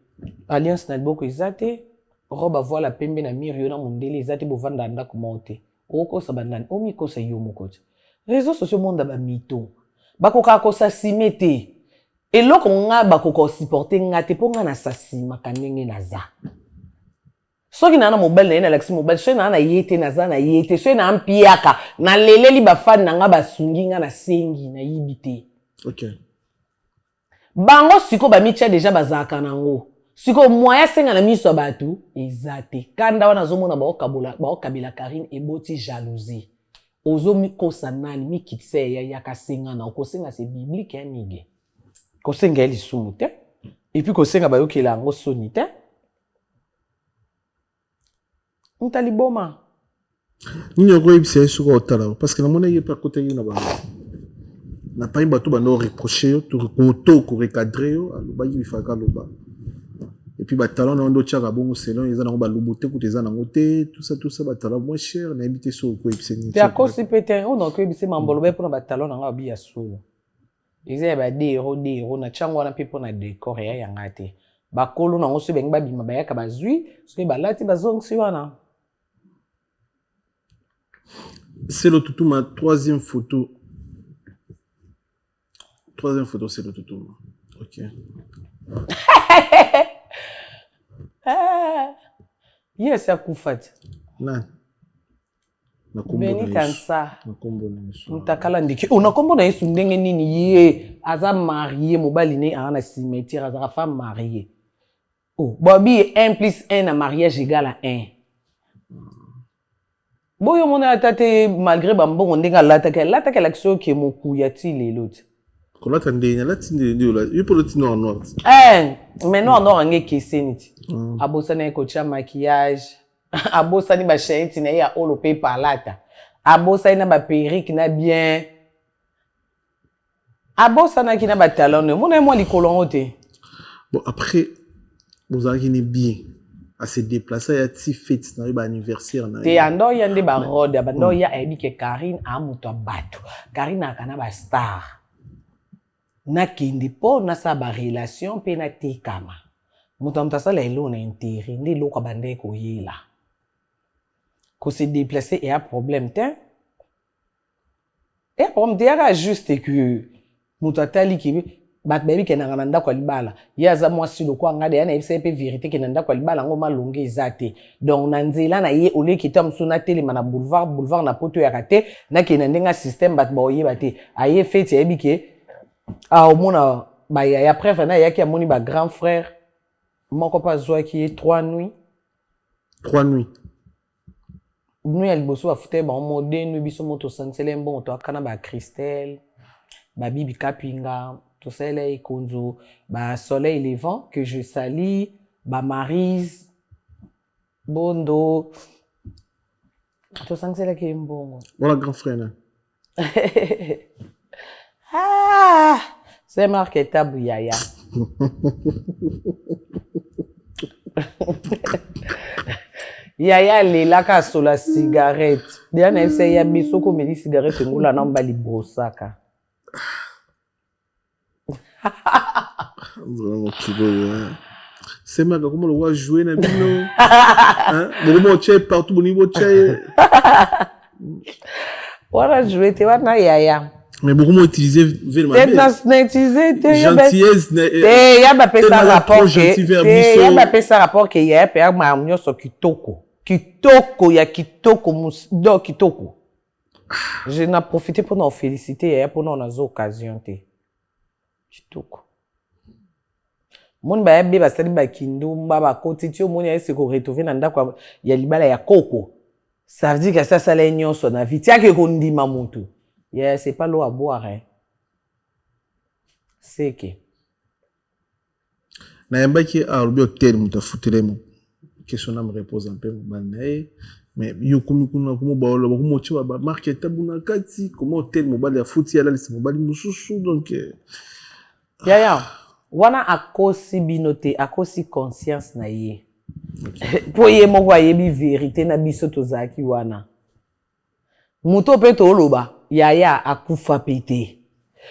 Alliance na boko ezate. Roba voila pembe na mire yo na mundele ezate bo vanda ndako monte. Oko sabanani. Omi kosa yo mokote. Réseaux sociaux monda ba mito. Bakoka kosa simete. Eloko nga bakoka supporter ngate po nga na sasima kanenge naza. Soki na mobile na Alexis mobile so na yete naza na yete so na ampiaka na leleli ba fan na nga basungi nga na sengi na yibite. OK. Bango siko ba mitia déjà bazaka nango. Siko moya senga na miso batu ezate. Kanda wana zomona ba okabila Karine eboti jalousie. Ozo mikosa nani mikitse ya kasenga na okosenga se biblique ya mige. Kosenga elisumu te. Et puis kosenga ba yokela ngo soni te. Mutaliboma. Ni yoko yebisa suko otala parce que na mona yepa côté na ba. Na pas bato ba no reprocher yo to recadrer yo aloba yi faka loba. Et puis ba talon na ndo tchaka bongo selon ils na ba lubote ko teza na ngote tout ça ba talon moins cher na habité so ko yebisa ni. Ya kosi pete on ko yebisa mambolo be pour ba talon na ngabi ya solo. Ils ba de na chango na pipo na décor ya yangate. Ba kolo na ngoso benga ba bima ba yaka bazui so ba lati bazongsi wana. C'est le Toutouma, troisième photo. Troisième photo, c'est le Toutouma. OK. Yes, ya kufat. Na Benita nsa. Nakombo na Yesu. Mutakala ndiki. Nakombo na Yesu ndenge nini ye aza marié mobali ne ana cimetière aza femme mariée. Oh, Bobby 1 + 1 na mariage égale à 1. Boyo mona atate malgré bambongo ndenga latake l'action ke moku yati lelot. Kola tandenya latinde ndio la. Yupo lotino en noir. Mais non nge keseniti. Abosa na ko cha maquillage. Abosa ni ba chaîne na ya olo pe palata. Abosa na ba perruque na bien. Abosa na ki na ba talon. Mona mo likolongo te. Bon après vous avez ni bien. À se déplacer à ti fête na ba anniversaire na. Te ando yande ba road abando ya ebi ke Karine amuto bato. Karine akana ba star. Na kindi po na sa ba relation pe na tekama. Muto mtasala elo na intérêt ndi loko bande ko yela. Ko se déplacer et a problème te. Et problème te ya juste que muto atali ki bat baby kenanga na ndako libala yaza mwasi lokwa ngade yana ebisa pe vérité ke na ndako libala ngo malonge ezate donc na nzela na ye ole kita msuna telema na boulevard na poto ya kate na ke na ndenga système bat boye bate aye fete ebike a omona ba ya preuve na yaki amoni ba grand frère moko pa zwa ki 3 nuits 3 nuits nous ya liboso ba fute ba moderne biso moto sansele bon to akana ba Christelle ba Bibi Kapinga to sele ikonzo ba Soleil Levant que je salue ba Marise Bondo to sansele ke mbongo Voilà grand frère là. ah c'est marqué tabu yaya yaya lelaka sola cigarette dia na ese ya biso ko meli cigarette ngula na mbali brosaka Vraiment kilo. C'est ma comment le voir jouer na bino. Hein? Le mot tché partout au niveau tché. Wana jouer te wana yaya Mais beaucoup m'ont utilisé vers ma peut-être na utiliser te gentillesse te ya ba pesa rapport que ya ba pesa rapport que ya pe ma nyoso kitoko ya kitoko do kitoko je n'ai profité pour nous féliciter et pour nous dans occasion te kitoko mon ba be ba sali ba kindu ba koti ti omoni ese ko retrouver na ndako ya libala ya koko ça veut dire que ça la nyonso na vie tia ke ko ndima mutu yeah c'est pas l'eau à boire hein c'est que na yamba ki a rubi hotel muta futelemo question na me repose un peu banae mais yo komi kuna komo ba lo komo chi ba market tabuna kati komo hotel mobile ya futi ala lisi mobile mususu donc ya wana akosi binote akosi conscience na ye po ye moko ayebi vérité na biso tozaki wana muto pe to loba yaya akufa pete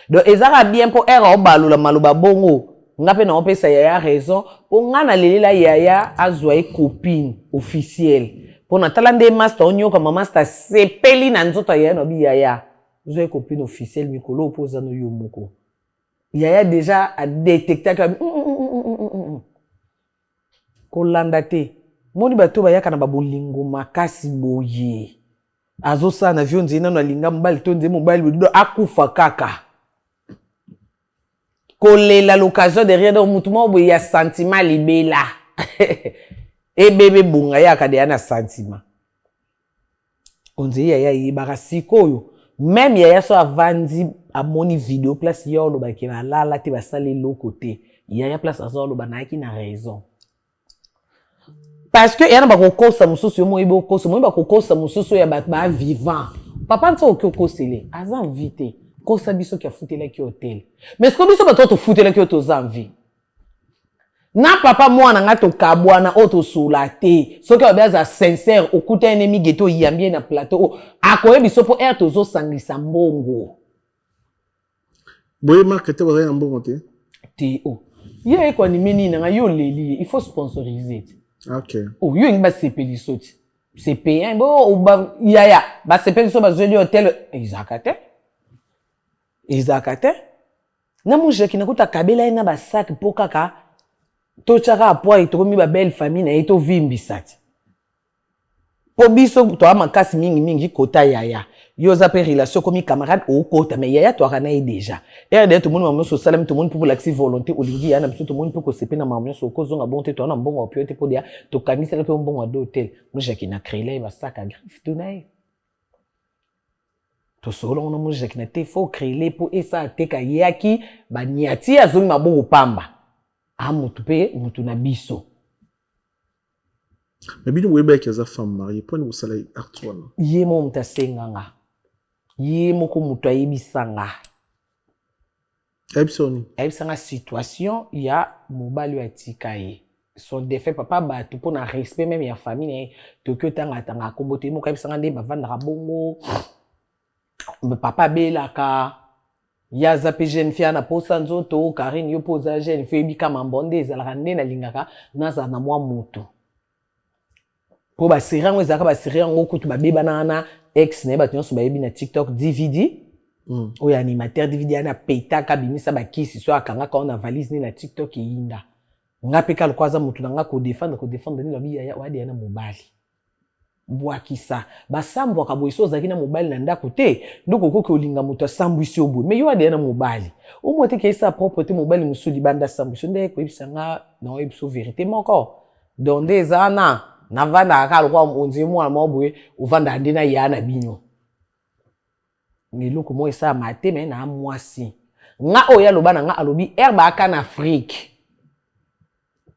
donc ezaka bien po era obalula maloba bongo ngape na opesa yaya raison po ngana lelela yaya azwa e copine officielle po na talande master onyoka mama master sepeli na nzoto yaya no bi yaya zwa e copine officielle mikolo opoza no yo moko yaya déjà a détecté que kolanda te moni bato bayaka na babolingo makasi boye azosa na vio nzina no alinga mbali to nze mobali do akufa kaka kolela l'occasion derrière dans mutumo boye ya sentiment libela e bebe bunga yaka de na sentiment onze yaya yibaka sikoyo même yaya so avandi amoni vidéo place yo lo ba ki ba lala te basale lokote yaya place azo lo ba na ki na raison parce que yana ba kokosa mususu yo moyibo kokosa moyiba kokosa mususu ya ba vivant papa nto okokosele azan vite kosa biso ki afutela ki hotel mais ce que biso ba to futela ki to zanvi na papa mwana nga to kabwana oto sula te soki obaza sincère okuta ennemi geto yambie na plateau akoye biso po air tozo sangisa mbongo boye market te bazana mbongo te te o ye ko ni meni na yo leli il faut sponsoriser. OK. Oh, yo ngi ba sepeli soti. C'est payant bo ba yaya ba sepeli so ba zeli hotel izakate. Izakate. Na muje kinakuta kabela ina ba sac po kaka to chaka apoi to mi ba belle famille na eto vimbisati. Po biso to amakasi mingi kota yaya. Yo za pe relation comme camarade au kota mais yaya to akana déjà. Et de tout le monde maman so salam tout le monde pour l'accès volonté olingi ya na biso tout le monde pour ko sepe na maman so ko zonga bonté to na mbongo opiote pour dia to kanisa le pe mbongo d'hôtel. Moi j'ai na créé ba sac à griffe tout naï. To solo on mo j'ai na te faut créer pour esa te ka yaki ba niati azongi mabongo pamba. Amutu pe mutu na biso. Mais bino weba ki za femme mariée pour nous sala artoine. Ye mo mtasenganga. Ye moko mutu ayebisanga. Ebsoni. Ebisanga situation ya mobali wa tikaye. Son défait papa ba tout pour na respect même ya famille to que tanga kombote mo ebisanga nde bavanda bongo. Papa belaka ya zape jeune fille na posa nzoto Karine yo posa jeune fille bika mambonde ezalaka nde na lingaka naza na mwa mutu. Po ba sirango ezaka ba sirango kutu ba beba na ex ne ba tinso ba yebi na TikTok DVD oya animateur DVD ana peitaka binisa ba kisi so akanga ka na valise ni na TikTok yinda ngapeka lokwaza mutu nanga ko défendre ni lobi ya wadi yana mobali bwakisa basambo akaboiso zaki na mobali na ndako te ndoko koke olinga mutu asambwisi obo mais yo wadi yana mobali o mote ke sa propreté mobali musudi banda sambwisi nde ko ibisanga na obiso vérité moko donde ezana na vanda kaka lokwa onzi mwana mobwe uvanda ndina yana bino ngiloko mo esa mate me na mwasi nga oya loba na nga alobi herba aka na Afrique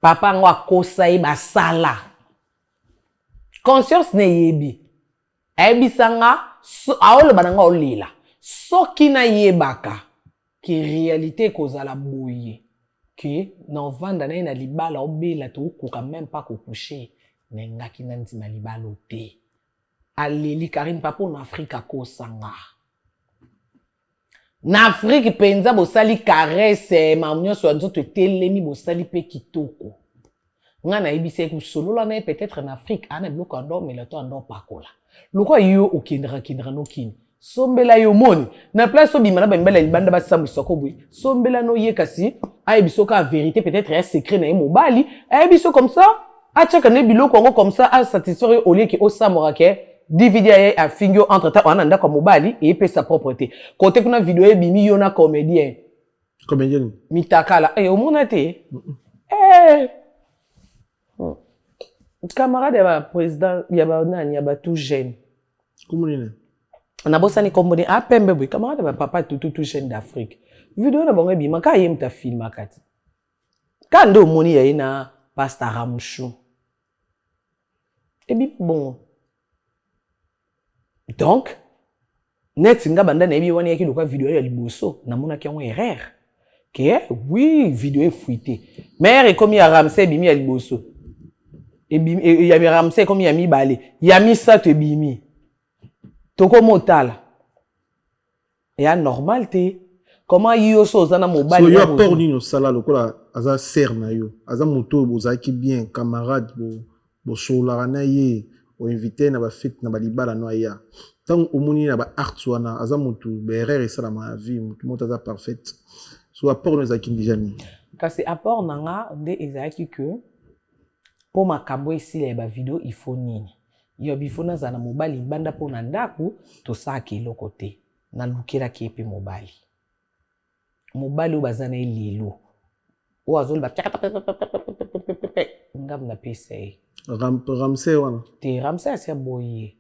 papa ngo akosa ye basala conscience ne yebi ebisanga aoloba na nga olela soki na yebaka ki réalité kozala boye que na vanda na ye na libala obela to okuka même pas kokoucher nengaki na ntima libala te aleli Karine papa na Afrique akosanga na Afrique penza bosali caresse mamunyoso nzoto telemi bosali pe kitoko nga na yebise ku solola na peut-être en Afrique ana bloko ando melato ando pakola loko yo okindra no kin sombela yo moni na place obimana ba mbela libanda ba sambisa ko bui sombela no ye kasi ayebiso ka vérité peut-être un secret na mobali ayebiso comme ça achaka ne biloko ngo comme ça a satisfaire au lieu que au samora ke divider a fingio entre temps on anda comme mobali et peut sa propreté côté kuna vidéo bimi yo na comédien mitakala o monate camarade ya président ya ba nani ya ba tout jeune comment ni na bosani komboni a pembe boy camarade ba papa tout jeune d'Afrique vidéo na bongo bima ka yemta film akati ka ndo moni ya ina Pastor Ramchou et bien bon donc net nga banda na ebi wani yaki lokwa vidéo ya liboso na mona ki en erreur que oui vidéo est fuité mère comme ya Ramsey bimi ya liboso et ya mi Ramsey comme ya mi balé ya mi sa te bimi toko motala ya normal te comment yo so zana mobile so yo peur ni no sala lokola aza ser na yo aza moto bozaki bien camarade bo sola na ye o invité na ba fête na ba libala no ya tant omoni na ba art wana aza moto berere et ça dans ma vie moto aza parfaite so apport nos akindi jani kasi apport nanga nde ezaki que pour makambo ici les ba vidéo il faut nini yo bifona zana mobile banda po na ndaku to saki lokote na lukira kepe mobile mobile bazana elilo o azol ba ngam na pese Ramsey wana te Ramsey asia boye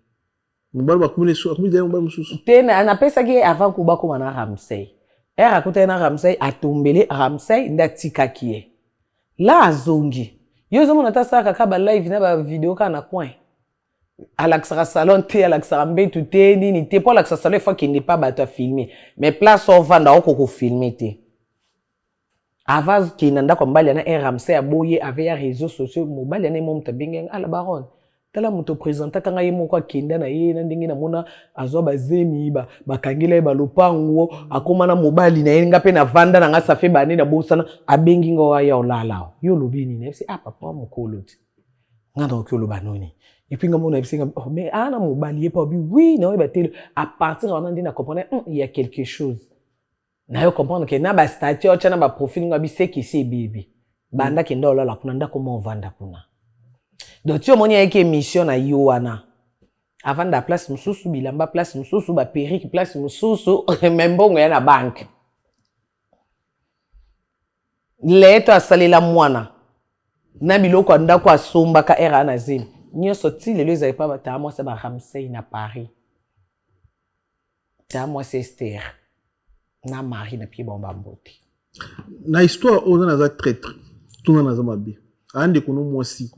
mobile ba kumine so kumine mobile mususu te na pesa ki avant kuba ko na Ramsey era kuta na Ramsey atombele Ramsey ndatika kie la azongi yo zomo na tasaka ka ba live na ba video kana coin Alaxara salon te Alaxara mbetu te nini te pour Alaxara salon fois qu'il n'est pas bato filmer mais place on vanda ko filmer te avant qu'il nanda ko mbali na Ramsey aboye avec les réseaux sociaux mobile na mom tabinga ala baron tala muto présenter kanga yimo kwa kenda na ye na ndingi na mona azo bazemi ba kangela ba lopango akoma na mobile na yenga pe na vanda na ngasa fe bane na bosana abengi ngo wa ya olala yo lobini ne c'est papa mokolo ti ngando ko lo banoni et puis ngamo na bisinga oh mais ana mobile ye pas oui na ba tele à partir on ndina comprendre il y a quelque chose na yo comprendre que na ba statut o chana ba profil ngabi c'est qui c'est bébé banda kenda olala kuna ndako mo vanda kuna donc tu moni avec émission na yoana avant da place mususu bilamba place mususu ba perruque place mususu même bongo ya na banque leto asalela mwana na biloko ndako asomba ka era na zim nyoso ti lelo ezali pa bata moi ça ba Ramsey na Paris ta moi c'est Esther na Marie na pied bomba mbote na histoire on a za traître tout na za mabe ande kono mwasi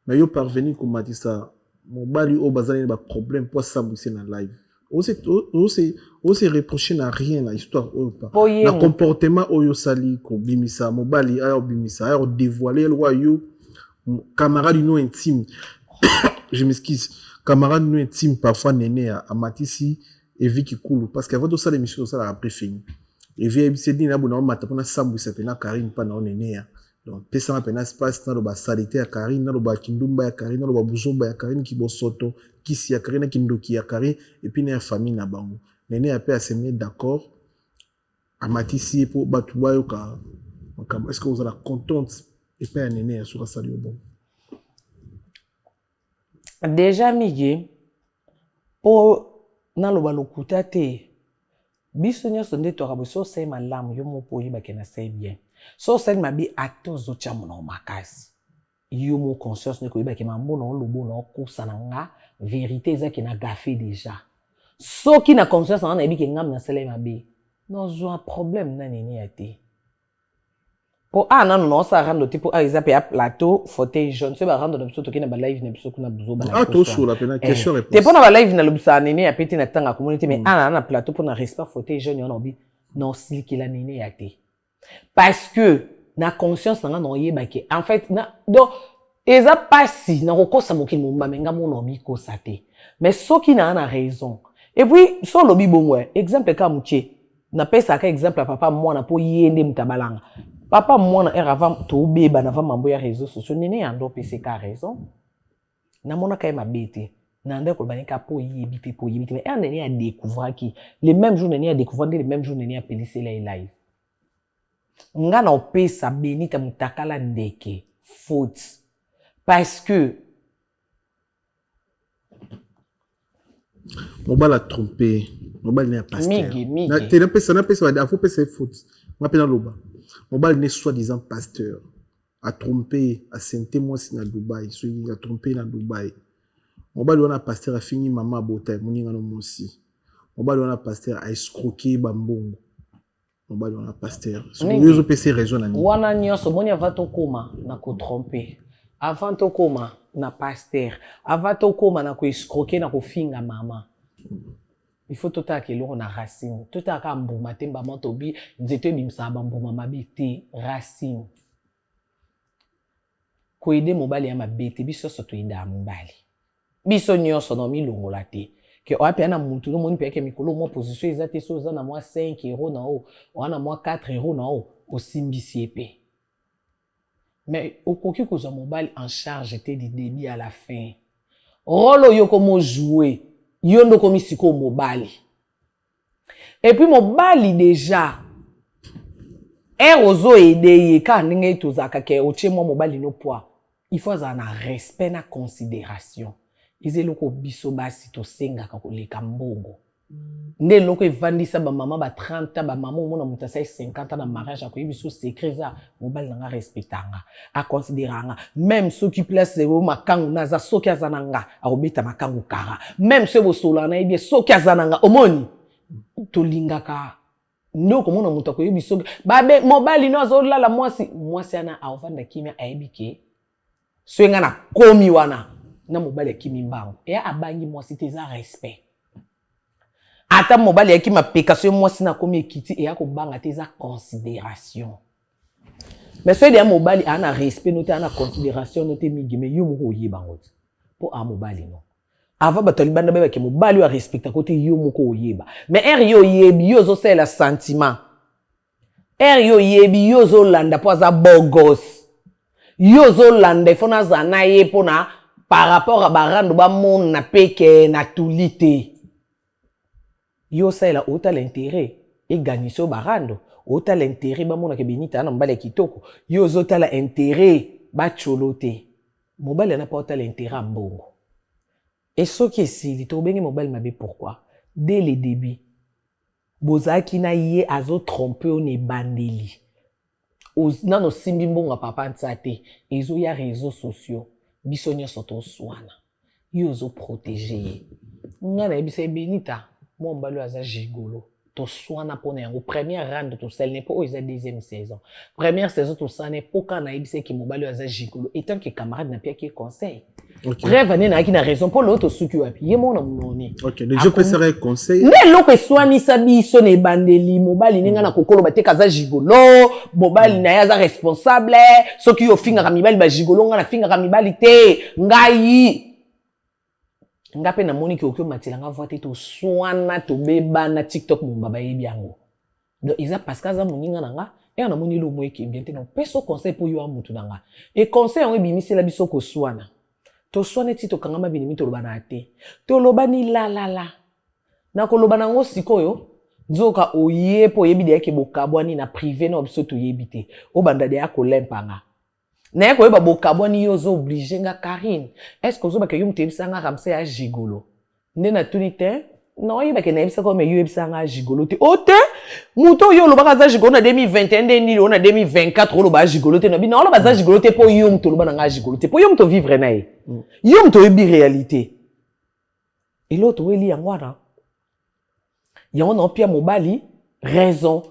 mais yo parvenir comme matisa mobali o bazali ba problème pour ça c'est na live on se reprocher na rien na histoire o pas na comportement o yo sali ko bimisa mobali ayo bimisa ayo dévoiler loi yo camarade non intime je m'excuse camarade non intime parfois néné à matisi et vie qui coule parce qu'avant tout ça l'émission ça après fini et vie c'est dit na bona mata pona sambu ça pena Karine pas na néné donc pesa na pena espace na lo ba salité ya Karine na lo ba kindumba ya Karine na lo ba buzomba ya Karine ki bosoto ki si ya Karine kindoki ya Karine et puis na famille na bango néné a pe se mettre d'accord à matisi pour batuwa yo ka est-ce que vous êtes contente et pas néné sur ça au bon déjà migi pour na lo ba lokuta te biso nyoso nde to raboso sai malamu yo mo poyi bakena sai bien so sai mabi atozo cha mona makasi yo mo conscience ne ko yeba ke mambo na lobo na ko sananga vérité za ki na gafé déjà so ki na conscience na yebi ke ngam na sele mabe no zo un problème na nini ate po ana no sa rando tipo a exemple ya plateau fauteuil jaune se ba rando na biso to ki na ba live na biso kuna buzo ba Ah, tout sur la peine, question réponse. te pona ba live na lobisa nini ya peti na tanga communauté mais ana na plateau pour na respect fauteuil jaune yo na bi non sili ki la nini ya te parce que na conscience na no yeba ke en fait na donc eza pasi na kokosa mokili momba menga mona bi ko sate mais soki na na raison et puis so lobi bongo exemple ka muche na pesa ka exemple papa mwana po yende mtabalanga papa mwana era avant to beba na va mambo ya réseaux sociaux nene ando pese ka raison na mona ka mabete na ndé ko banika po yebite mais en nene a découvrir qui les mêmes jours nene a découvrir les mêmes jours nene a pelissé la live nga na opesa benita mutakala ndeke faute parce que Mobile a trompé. Mobile n'est pas pasteur. Migi. Tu n'as pas ça, il faut pas se foutre. Moi, je loba. Mobile n'est soi-disant pasteur. A trompé, a senté moi si na Dubaï. A trompé na Dubaï. Mobile on a pasteur a fini maman à Botay. Moni ngano mosi. Mobile on a pasteur a escroqué bambongo. Mobile on a pasteur. So yo PC raison na ni. Wana nyonso boni avant to koma na ko tromper. Avant to koma na pasteur. Avant to koma na ko escroquer na ko finga mama. Il faut tout à que l'on a racine. Tout à qu'à mbuma temba mantobi, nzete bimsa bambuma mabiti racine. Ko ide mobali ya mabete biso soto ida mbali. Biso nyonso no milongola te. Que o apia na muntu no moni pe ke mikolo mo position ezate so za na moi 5 € na o, wana moi 4 € na o, osimbisi epé. Mais au koki ko za mobali en charge était du début à la fin. Rolo yo komo jouer. Yondo komi siko mobali. Et puis mobali déjà ozo edeye ka ndenge tozaka ke oche mo mobali no poids. Il faut za na respect na considération. Izeloko biso basi to senga ka koleka mbongo. Nde loko evandisa ba mama ba 30 ba mama mona mutasa 50 na mariage akoyi biso secret za mobali nga respectanga a considéranga même ceux qui place au makangu naza soki azananga akobeta makangu kara même ceux bo solana ebie soki azananga omoni to lingaka ndoko mona muta ko yebiso babe mobali no azolala mwasi ana avanda kimia aibike swenga na komi wana na mobali kimi mbango e abangi mwasi teza respect. Ata mobali yaki mapekasio mwasi na komi ekiti e yako banga teza considération. Mais so dia mobali ana respect noté ana considération noté migi mais yo moko oyeba ngoti. Po a mobali no. Ava batoli banda beba ke mobali wa respecta côté yo moko oyeba. Mais yo yebi yo zo sela sentiment. Yo yebi yo zo landa po za bogos. Yo zo landa fona za na ye pona par rapport à barando ba mon na peke na tulite. Yo ça la autant l'intérêt et gagner sur barando autant l'intérêt ba mona ke benita na mbale kitoko yo zota la intérêt ba cholote mobile na pas autant l'intérêt mbongo et ce qui est si to bengi mobile mabe pourquoi dès le début bozaki na yé azo tromper on est bandeli na no simbi mbongo papa ntsate ezo ya réseaux sociaux bisonyo soto swana yo zo protéger ngana ebisa benita mon balo aza gigolo to swana pona yango première rande to sel n'est pas aux deuxième saison première saison to sane poka na ibise ki mobalo aza gigolo étant que camarade na pia ki conseil rêve na ki na raison pour l'autre suki wapi ye mona munoni OK le jeu peut serait conseil ne loko swani sabi so ne bandeli mobali ninga na kokolo bateka aza gigolo mobali na yaza responsable soki yo finga kamibali ba gigolo nga na finga kamibali te ngai ngape na moni ki okyo matilanga voite to swana to beba na TikTok mo baba yebi yango donc isa parce que za moninga nanga e na moni lo mo eke bien te no peso conseil pour yo amutu nanga e conseil on ebimisi la biso ko swana to swana ti to kangama binimi to loba na te to loba ni la na ko loba nango sikoyo nzoka oyepo yebi de yake bokabwani na privé na biso to yebite o banda de akolempanga na yako yeba bokabwani yo zo obligé nga Karine est-ce que zo ba ke yo mtebisa nga ramse ya gigolo nde na tunite non il va que naibisa comme yo ebisa nga gigolote ote muto yo lo baka za gigolo na 2021 ni lo na 2024 lo ba gigolote na bi na lo ba za gigolote po yo mto lo ba nga gigolote po yo mto vivre na ye yo mto ebi réalité et l'autre oui li angwana ya on pia mobali raison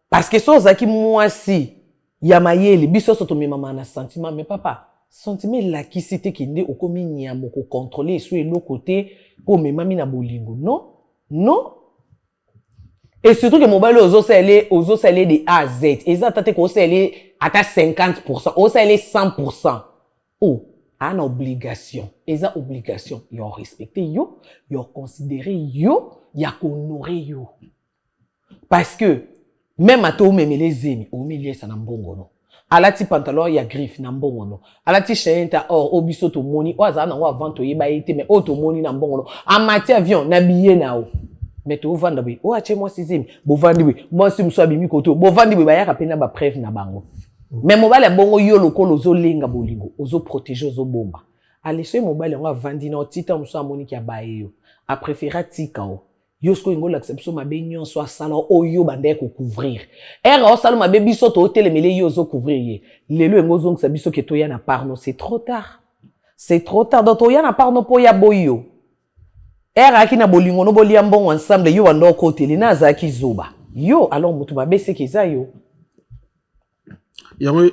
parce que so zaki mwasi ya mayele biso so to mi mama na sentiment mais papa sentiment la qui cité kinde okomi nyamo ko contrôler so elo côté pour mes mami na bolingo non et surtout que mobile ozo sele de A à Z et ça tante ko sele ata 50% o sele 100% oh an obligation et ça obligation yo respecter yo considérer yo ya honorer yo parce que même ato même les amis au milieu ça na mbongo no alati pantalon ya griffe na mbongo no alati chaîne or obiso to moni o azana wa vente yeba ite mais auto moni na mbongo no amati avion na billet na o mais to vanda bi o ache moi sizimi bo vandi bi moi sim so abimi koto bo vandi bi ba ya kapena ba preuve na bango mais mobile bongo yo lokolo ozo lenga bolingo ozo protéger ozo bomba ale so mobile ngo vandi na otita mso amoni ki abaye yo a préférer tika o yo sko ngo l'acception mabe nyonso asala oyo bande ko couvrir era osala mabe biso to telemele yo zo couvrir ye lelo ngo zo ngisa biso ke to ya na parno c'est trop tard donc to ya na parno po ya boyo era akina bolingo no bolia mbongo ensemble yo wando ko tele na zaki zoba yo alors mutu mabe se kiza yo yango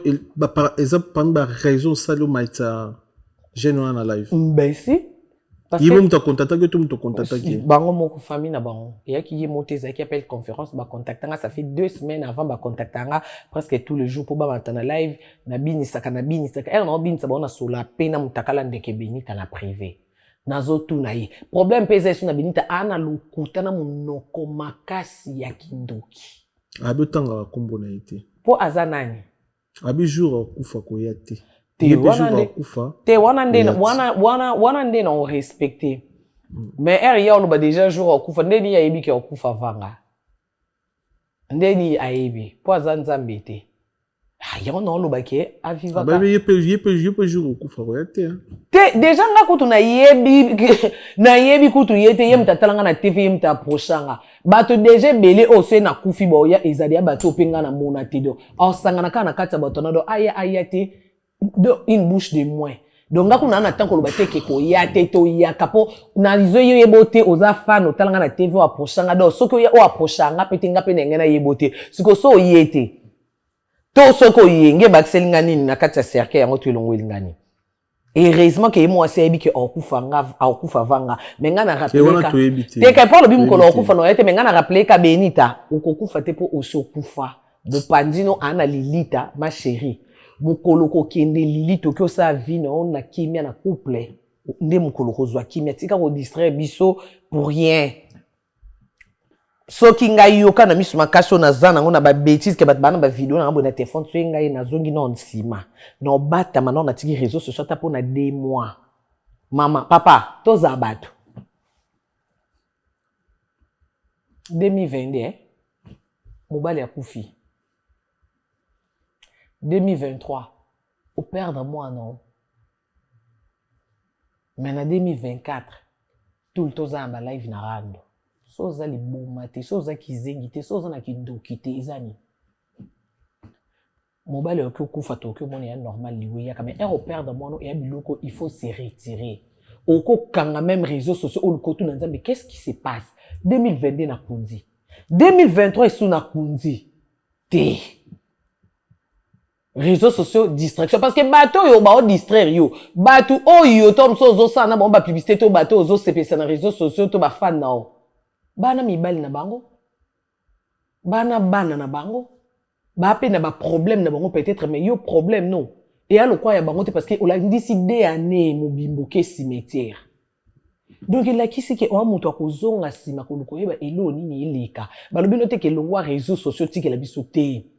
par exemple par raison salo maita jeune na live ben si il va me contacter que tout me contacter bango moko famille na bango et qui y monter ça qui appelle conférence ba contactanga ça fait 2 semaines avant ba contactanga presque tous les jours pour ba matana live na bini saka er na bini sa ba na sola pena mutakala ndeke benita na privé nazo tu na yi problème pesa sur na benita ana lukuta na munoko makasi ya kindoki abi tanga kombo na été po azanani abi jour kufa ko yate te wana nde na on respecter mais ya on ba déjà jour okufa ndeni ya yebi ke okufa vanga ndeni ayebi po azanzambe te ya on lo ba ke aviva ba yepe jour okufa ko yate te déjà nga kutu na yebi kutu yete yem tatalanga na TV yem ta prochanga bato déjà belé ose na kufi ba ya ezali bato penga na mona tedo osangana kana kata bato na do aya te une bouche de moins donc nga kuna na tanko lo bateke ko ya te to ya kapo na lizo yebote oza fan otalanga na TV approchanga do soko ya o approchanga petinga pe ngena yebote siko so yete to soko yenge bakselinga nini na kati ya cercle yango to elongo elingani heureusement que moi c'est bi ke okufa vanga menga na rappeler te ka parle bi mukolo okufa no yete menga na rappeler ka benita ukokufa te po osokufa bo pandino ana lilita ma chérie mukolo ko kende lilito ko sa vie no na kimia na couple nde mukolo ko zwa kimia tika ko distraire biso pour rien so kinga yoka na misu makaso na zana ngona ba bêtise ke bat bana ba vidéo na ngona téléphone so ngai na zongi na nsima no bata maintenant na tiki réseau social ta pona 2 mois mama papa to za bato 2022 mobali ya kufi 2023 au perdre moi non mais en 2024 tout le temps za ba live na rando soza liboma te soza kizengi te soza na kindoki te ezani mobile okufa to ke mona ya normal liwe ya mais au perdre moi non et biloko il faut se retirer oko kanga même réseaux sociaux au kotu na nzambe qu'est-ce qui se passe 2022 na kundi 2023 isu na kundi te réseaux sociaux distraction parce que bato yo ba o distraire yo bato oyo tom sozo sana ba publicité to bato ozo sepesa na réseaux sociaux to ba fan na o bana mibali na bango bana na bango ba pe na ba problème na bango peut-être mais yo problème non et alors quoi ya bango te parce que on l'a décidé année mobimbo ke cimetière donc il a qui c'est que o amuto akozonga sima ko luko yeba elo nini eleka ba lobino te ke longwa réseaux sociaux tike la biso te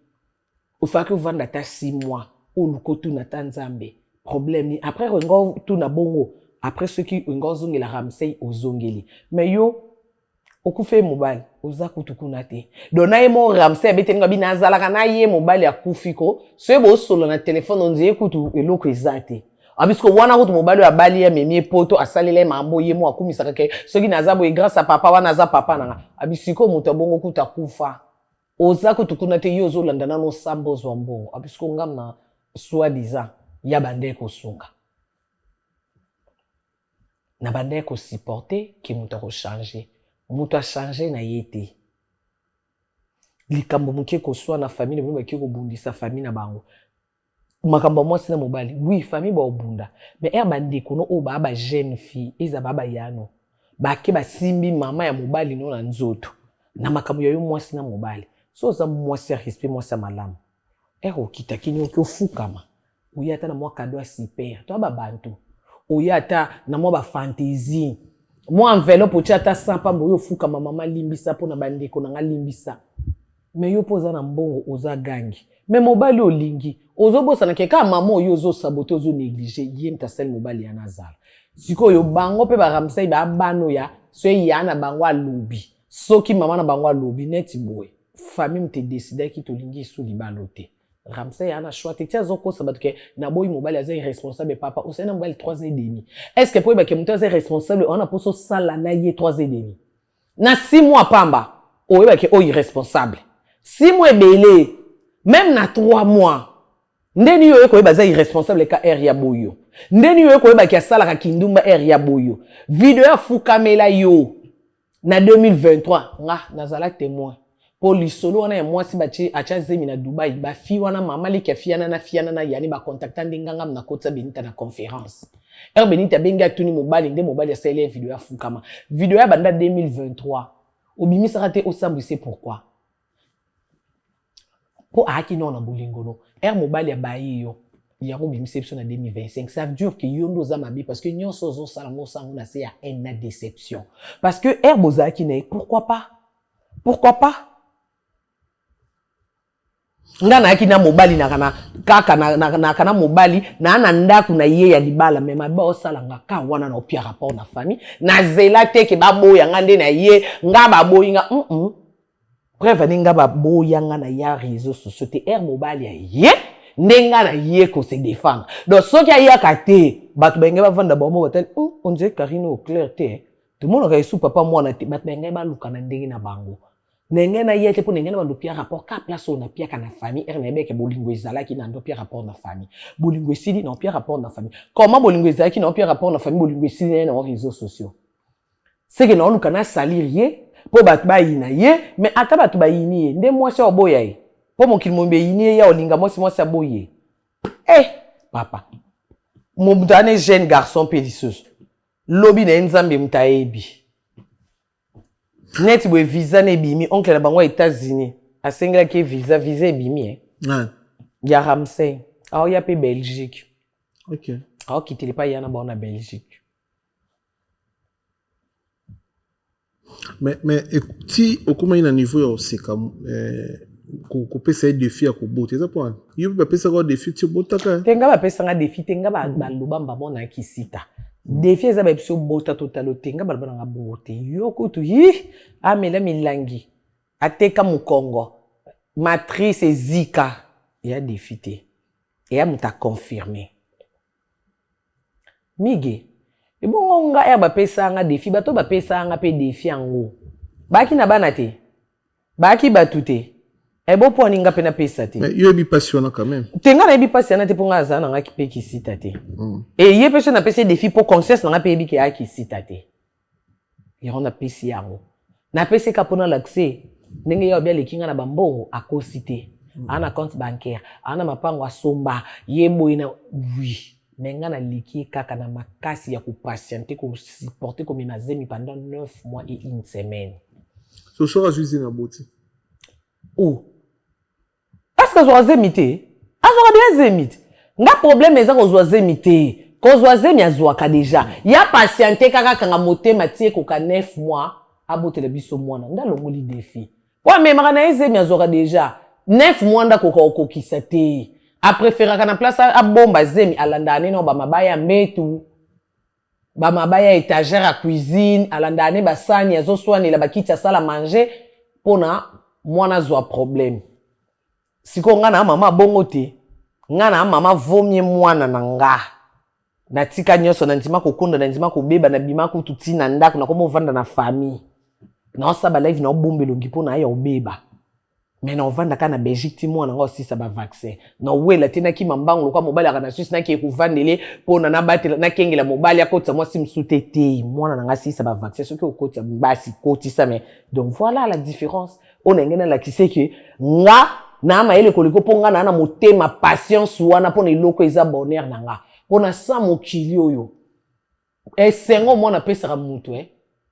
au fait que vanda ta 6 mois ou luko tu na tanzambe problème ni après ngo tu na bongo après ceux qui ngo zongi la ramsey ozongeli mais yo okufe mobile oza kutukuna te dona ye mo ramsey betenga binazala kana ye mobile ya kufiko so bo solo na téléphone on dit kutu eloko ezate Abisko wana ko mobali ya bali ya memi poto asalele mambo ye mo akumisa kake soki nazabo e grâce à papa wana za papa nanga abisiko muto bongo kuta kufa oza ko tukuna te yozo landana no sambo zo mbongo abisko ngamna soi-disant ya bande ko sunga na bande ko supporter ki muto ko changer muto a changer na yete likambo muke ko swa na famille mo baki ko bundisa famille na bango makambo mwasi na mobali oui famille ba obunda mais bande ko no o ba jeune fille eza baba yano bake basimbi mama ya mobali no na nzoto na makambo yo mwasi na mobali so za mwasi ya respect mwasi ya malamu okita kini okofukama oyata na mwa cadeau a super to ba bantu oyata na mwa ba fantaisie mwa enveloppe ochata sampa mbo ofukama mama limbisa pona bande ko na limbisa mais yo poza na mbongo oza gangi mais mobali olingi ozobosa na keka mama oyo ozo sabote ozo négliger yenta sel mobali ya nazala siko yo bango pe ba ramsay ba bano ya so yana bango alobi soki mama na bango alobi neti boy famille mte décider ki to lingi sou libalote ramsay yana choix te tia zoko sabato ke na boy mobali azai responsable papa osena mobali 3 ans et demi est-ce que pour ba ke mto azai responsable on a poso sala na ye 3 ans et demi na 6 mois pamba oyo ba ke o irresponsable 6 mois belé même na 3 mois ndeni yo ko baza irresponsable ka air ya boyo ndeni yo ko ba ki asala ka kindumba air ya boyo video ya fukamela yo na 2023 nga nazala témoin pour lisolo wana ya mwasi bachi acha zemi na Dubai ba fi wana mama li ka fiana na yani ba contacta ndinganga na kota benita na conférence benita benga tuni mobali nde mobali ya sele video ya fukama video ya banda 2023 obimisa rate osambise pourquoi po aki non na bolingono mobile ya bayi yo ya ko bimiseption na 2025 ça veut dire que yondo za mabi parce que nyonso zo sala ngo sango na se ya na déception parce que bozaki na pourquoi pas ngana aki na mobali na kana kaka na kana mobali na ndaku na ye ya libala mais mabi osala nga ka wana na opia rapport na famille na zela te ke baboya ngande na ye nga baboyinga Bref, ninga ba boyanga na ya réseaux sociaux te mobile ya ye nenga na ye ko se défendre. Donc soki ya kate batu benga ba vanda ba mo hotel on dirait Karine au clair te tout le monde a sous papa moi na te batu benga ba luka na ndenge na bango. Nenga na ye te po nenga na bandu pia rapport ka place on a pia kana famille na beke bolingo ezala ki na ndo pia rapport na famille. Bolingo sidi na pia rapport na famille. Comment bolingo ezala ki na pia rapport na famille bolingo sidi na réseaux sociaux. C'est que non luka na salir ye po batu ba yina ye mais ata batu ba yini ye nde mwasi oboya ye po mokili mombe yini ye ya olinga mwasi aboye papa mobutane jeune garçon pélisseuse lobi na nzambe mutaebi net bo visa ne bimi oncle na bango États-Unis asengela ke visa ebimi ya Ramsey ya pe Belgique OK kitele pa yana ba na Belgique. Mais si au comment il a niveau c'est comme ko pesa défi à ko bote ça point il peut pesa ko défi tu bota ka tenga ba pesa nga défi tenga ba lobamba mona kisita défi za ba biso bota totalo tenga ba nga bote yoko tu amela milangi ateka mukongo matrice zika ya défi te et muta confirmer mige ibongo nga ba pesa nga défi bato ba pesa nga pe défi ango baki na bana te baki batute ebo po ninga pe na pesa te mais yo bi passionnant quand même tenga na bi passionnant te po nga za na nga ki pe ki sita te et ye pesa na pesa défi pour conscience na nga pe bi ki a ki sita te yo na pesa yango na pesa ka pona l'accès ndenge yo bia lekinga na bambongo akosite ana compte bancaire ana mapango asomba yebo ina oui menga na liki kaka na makasi ya kupatienter ko supporter comme mazemi pendant 9 mois et 1 semaine. So sera juicy na boti. Est-ce que zo azemite? Azora bien zemite. Nga problème eza ko zo azemite. Ko zo azemi azwaka déjà. Ya patienter kaka kanga motema tie ko ka 9 mois abotela biso mwana. Ndalo ngoli défi. Wa memaka na ezemi azwaka déjà 9 mois ndako ko kisate. A préférer kana place a bomba zemi alandane no ba mabaya metu ba mabaya étagère à cuisine alandane ba sani azo soani la bakiti ya sala manger pona mwana zo problème siko nga na mama bongo te nga na mama vomie mwana na nga na tika nyonso na ndima kokonda na ndima kobeba na bima ko tuti na ndako na komo vanda na famille na osaba live na obombelo ngipo na ya obeba mais na ovanda ka na Belgique ti mwana ngo sisa ba vaccin na wela tina ki mambango kwa mobali kana Suisse na ki ekuvandele pona na batela na kengela mobali akotsa moi simsute te mwana na nga sisa ba vaccin soki okotsa basi kotisa mais donc voilà la différence on engena la kise que nga na maele koliko ponga na motema patience wana pona iloko eza bonheur na nga pona sa mokili oyo esengo mwana pesa mutu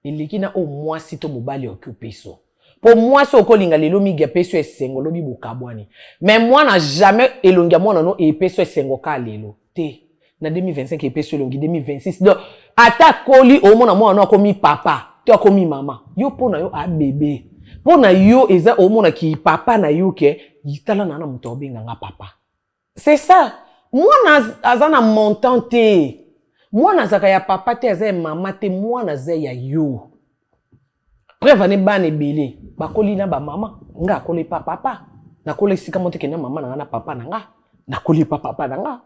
eliki na o mwasi to mobali occupé so pour moi so kolinga lelo miga peso esengo lobi bukabwani mais moi na jamais elongia mwana no e peso esengo ka lelo te na 2025 e peso elongi 2026 donc ata koli o mona mwana no akomi papa to akomi mama yo pona yo a bébé pona yo eza o mona ki papa na yo ke yitala na muto obenga nga papa c'est ça mwana azana montant te mwana zaka ya papa te aza mama te mwana za ya yo Prévane bane belé bakoli na ba mama nga koli pa papa na koli sika monte ke na mama na papa na nga na koli pa papa na nga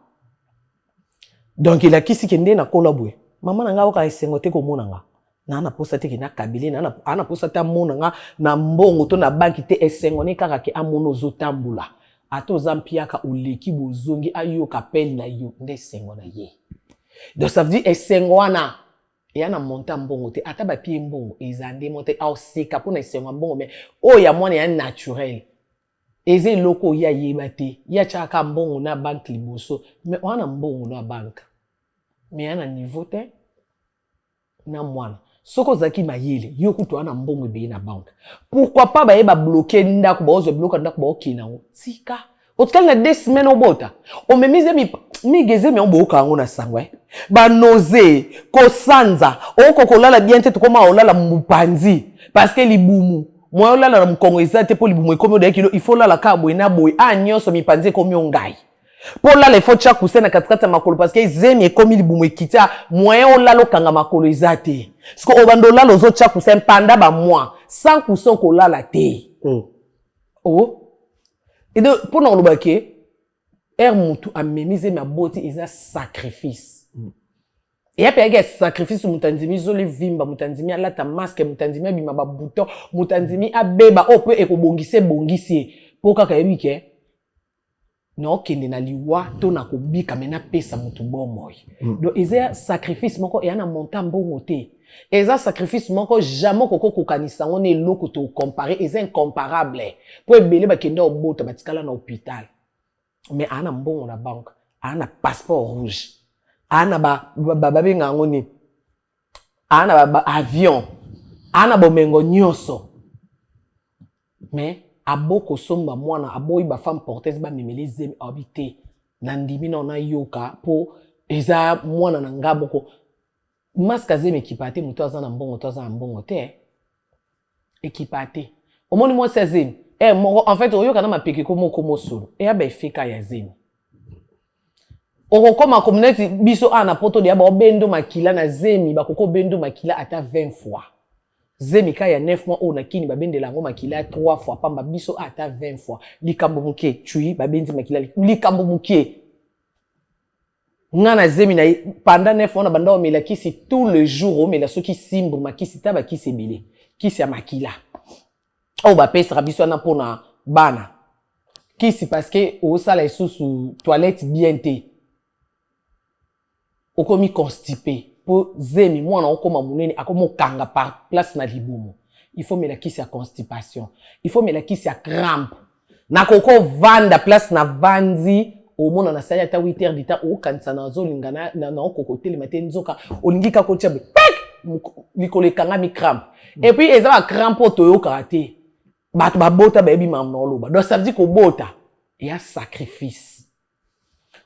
donc il a kisi kende na kola bwe mama na nga oka esengo te ko mona nga na posa te ke na kabile na ana posa ta mona nga na mbongo to na banki te esengo ne kaka ke amono zotambula ato zampiaka uleki bozongi ayo kapel na yo nde esengo na ye donc ça veut dire esengo wana ya na monta mbongo te ata ba pie mbongo ezande monte au seka pona esengo mbongo mais o ya mwana ya naturel eze loko ya yebate ya chaka mbongo na bank liboso mais wana mbongo na bank mais yana niveau te na mwana soko zaki mayele yo kuto ana mbongo ebe na bank pourquoi pas ba yeba bloquer ndako ba ozo bloquer ndako ba okina ngo tika otkal na 2 semaines obota o memize mi geze mi omboka ngo na sangwe ba nausée ko sanza oko kolala bien te koma olala mupanzi parce que libumu moi olala na mkongo ezate po libumu ekomi de kilo il faut la kabwe na boy anyoso mipanzi ekomi ongai po la le faut chaque kusena katikata makolo parce que zemi ekomi libumu ekita moyen olala kanga makolo ezate parce que obando la lozo chaque kusena panda ba moi 100% kolala te oh et de pour nous lobake mutu amemize ma boti eza sacrifice et après il sacrifice mutanzimi zo le vimba mutanzimi alata masque mutanzimi bima ba bouton mutanzimi abeba o pe ekobongise bongisi po kaka ebike no kende na liwa to na kobika mena pesa mutu bomoy donc eza sacrifice moko e ana monta mbongo te eza sacrifice moko jamais koko kokanisa ngone loko to comparer eza incomparable po ebele bakende obota batikala na hôpital mais ana mbongo na banque ana passeport rouge ana ba benga ngoni ana ba avion ana bomengo nyonso mais aboko somba mwana aboyi ba femme porteuse ba memeleze habité na ndimi na yoka po eza mwana na ngaboko maska zeme ekipate muto aza na mbongo to aza na mbongo te ekipate omoni mo 16 en fait oyoka na mapeke komo solo e aba efika ya zemi okokoma communauté biso ana poto de aba obendo makila na zemi bakoko bendo makila ata 20 fois zemi ka ya 9 mois ona kini babendela ngo makila 3 fois pamba biso ata 20 fois likambo muke chui babendi makila likambo muke ngana zemi na pendant 9 mois na banda o mela kisi tout le jour o mela soki simbo makisi taba kisi ebele kisi ya makila o ba pesa biso na pona bana kisi parce que o sala isusu toilette bien te okomi constipé po zemi mwana okoma munene akomo kanga par place na libumu il faut mela kisi ya constipation il faut mela kisi ya crampe na koko vanda place na vanzi o mona na sala ta 8h du temps o kanisa na zo lingana na okoko telemate nzoka olingika ko tchabe likole kanga mi crampe et puis eza ba crampe to yo karaté bato babota bayebi mamnoloba donc ça veut dire ko bota il y a sacrifice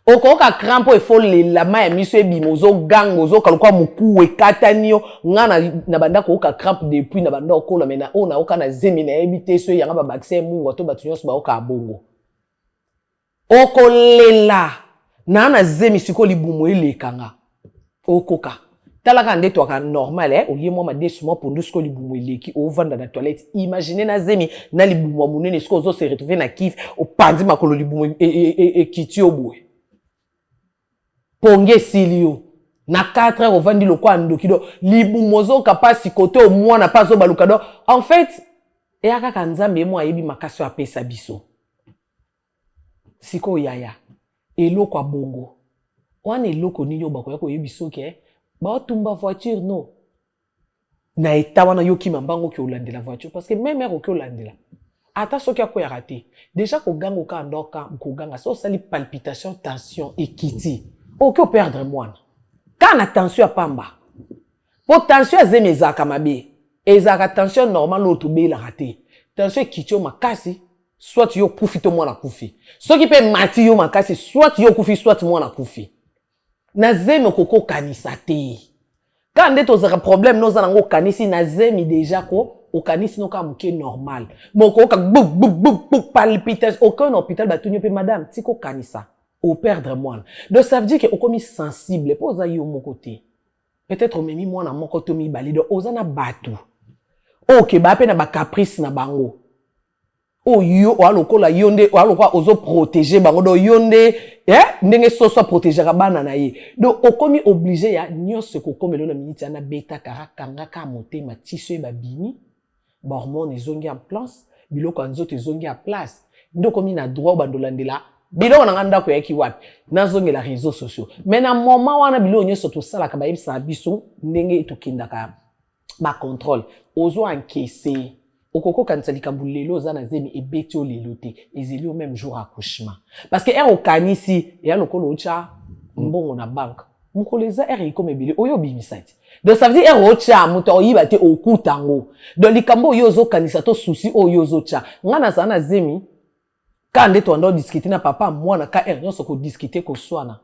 okoka crampe il faut la ma miso ebimozo gango zo kalukwa muku ekatanio ngana na banda ko ka crampe depuis na banda okola mena ona oka na zemi na ebite so yanga ba vaccin mungo to batunyoso ba oka bongo okolela na zemi siko libumu elekanga okoka talaka nde to ka normal au lieu moi ma desmo pour nous siko libumu eleki o vanda na toilette imaginez na zemi na libumu munene siko zo se retrouver na kif o pandi makolo libumu e kitio boy ponge silio Na 4 heures, ovandi loko andokido. Libumozo kapasi kote au moins na pas zo balukado. En fait, et aka kanzambe mo ayebi makasi apesa biso. Siko yaya. Eloko a bongo. Wana eloko nini obako yako yebi so ke ba tumba voiture no. Na eta wana yoki mambango ki olande la voiture parce que même er ki olande la. Ata soki ako ya raté. Déjà ko gango ka ndoka ko ganga so sali palpitation, tension et kiti. O ki perdre mwana. Quand la tension a pamba. Pour tension a zemeza kamabe. Ezaka tension normal l'autre be la raté. Tension kiti o makasi. Soit yo kufi to mwana kufi. So ki pe mati yo makasi, soit yo kufi, soit mwana kufi. Na zemi koko kanisa te. Quand ndeto zara problème no zanango kanisi na zemi déjà ko o kanisi no ka muke normal. Moko ka buk palpitation aucun hôpital batunyo pe madame tiko kanisa au perdre moi. Donc ça veut dire que o komi sensible pour za yo mon côté. Peut-être o memi moi na mon côté mi bali do ozana batu. OK ba pe na ba caprice na bango. O yo o alokola yonde o alokola ozo protéger bango do yonde ndenge soso protéger bana na ye. Donc o komi obligé ya nyonso ko komelo na minute na beta kanga ka motema tissu ba bini ba hormone ezongi en place biloko nzoto ezongi en place ndo komi na droit bandolandela biloko na nganda ko yaki wapi na zongi la réseaux sociaux mais na moment wana biloko nyonso to sala ka ba yebisa biso ndenge to kindaka ba contrôle ozo encaisser okoko kanisa likambu lelo za na zemi ebeti o lelo te ezeli au même jour accouchement parce que er okanisi ya lokolo ocha mbongo na banque mukoleza er ikomebele oyo bimisati donc ça veut dire er ocha muto oyiba te okutango donc likambo oyo zo kanisa to souci oyo zo cha ngana za na zemi kande to ndo discuter na papa mwana ka er nyonso ko discuter ko swana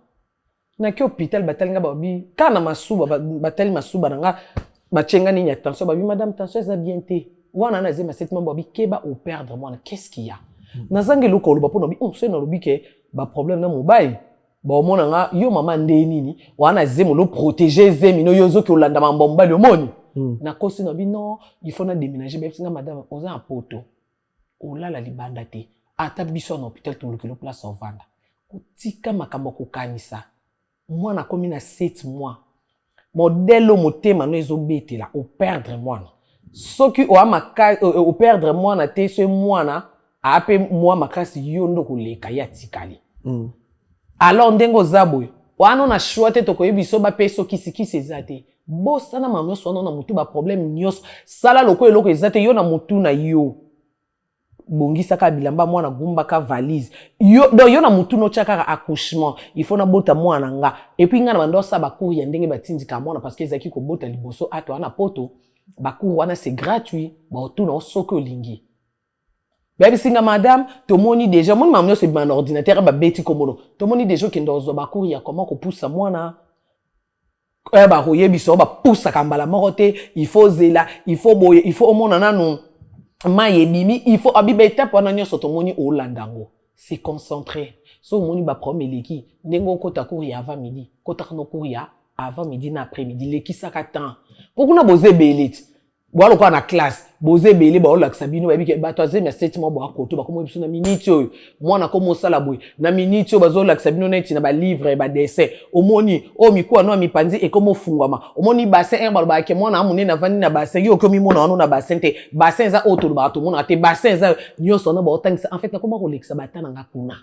na ki hôpital batal nga babi kana masuba batal masuba nga bachenga ni attention babi madame tension ça bien te wana na zema cette mambo bikeba au perdre moi qu'est-ce qu'il y a nazange loko loba pona bi c'est na lobi ke ba problème na mobile ba mona nga yo mama nde nini wana zema lo protéger zemi no yozo ki olanda mambomba le moni na kosi na bi non il faut na déménager ba singa madame oza en poto olala libanda te ata biso na hôpital to lokelo place en vanda otika makambo ko kanisa mwana komi na 7 mois modèle motema no ezobetela au perdre moi soki o amaka o perdre mwana te ce mwana ape moi makasi yondo koleka ya tikali alors ndengo zaboy wana na choix te to koyebiso ba peso kisi ezate bosa na mamyo so na mutu ba problème nyos sala loko eloko ezate yo na mutu na yo bongisa ka bilamba mwana gumba ka valise yo do yo na mutu no chaka accouchement il faut na bota mwana nga et puis nga na bandosa ba cour ya ndenge batindika mwana parce que ezaki ko bota liboso ato ana poto bakour wana c'est gratuit ba tout na soko lingi baby singa madame to moni déjà mon mamio c'est un ordinateur ba beti komono to moni déjà ke ndozo bakour ya comment ko poussa mwana ba roye biso ba poussa kambala morote il faut zela il faut boye il faut omona nanu maye bimi il faut abibeta pona nyoso to moni olandango c'est concentré so moni ba premier leki ndengo kota cour ya avant midi kota no cour ya avant midi na après-midi leki saka temps pourquoi boze belit boalo kwa na classe boze beli ba ola ksabino ba bike ba toze na 7 mois ba koto ba komo biso na minute oyo mwana komo sala boy na minute oyo bazola ksabino neti na ba livre ba dessin omoni o mikuwa no mipanzi e komo fungwama omoni bassin ba ba ke mwana amune na vandi na bassin yo komi mona wana na bassin te bassin za auto ba to mona te bassin za nyoso na ba otangisa en fait na komo ko leksa batana ngakuna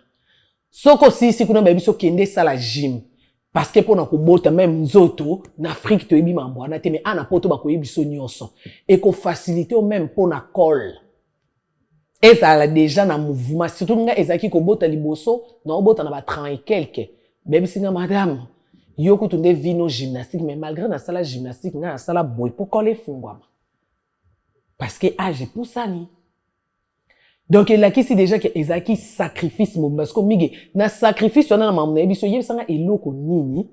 soko sisi kuna ba biso kende sala gym parce que pour na kubota même nzoto na Afrique to ebi mambo na te mais ana poto ba ko ebiso nyonso et ko faciliter même pour na col et ça là déjà na mouvement surtout nga ezaki ko bota liboso na obota na ba 30 et quelques même si na madame yoko tunde vino gymnastique mais malgré na sala gymnastique na sala boy pour coller fungwama parce que âge pour ça ni donc il a qui c'est déjà que ezaki sacrifice mo parce que mige na sacrifice on na mamna ebiso yebisanga eloko nini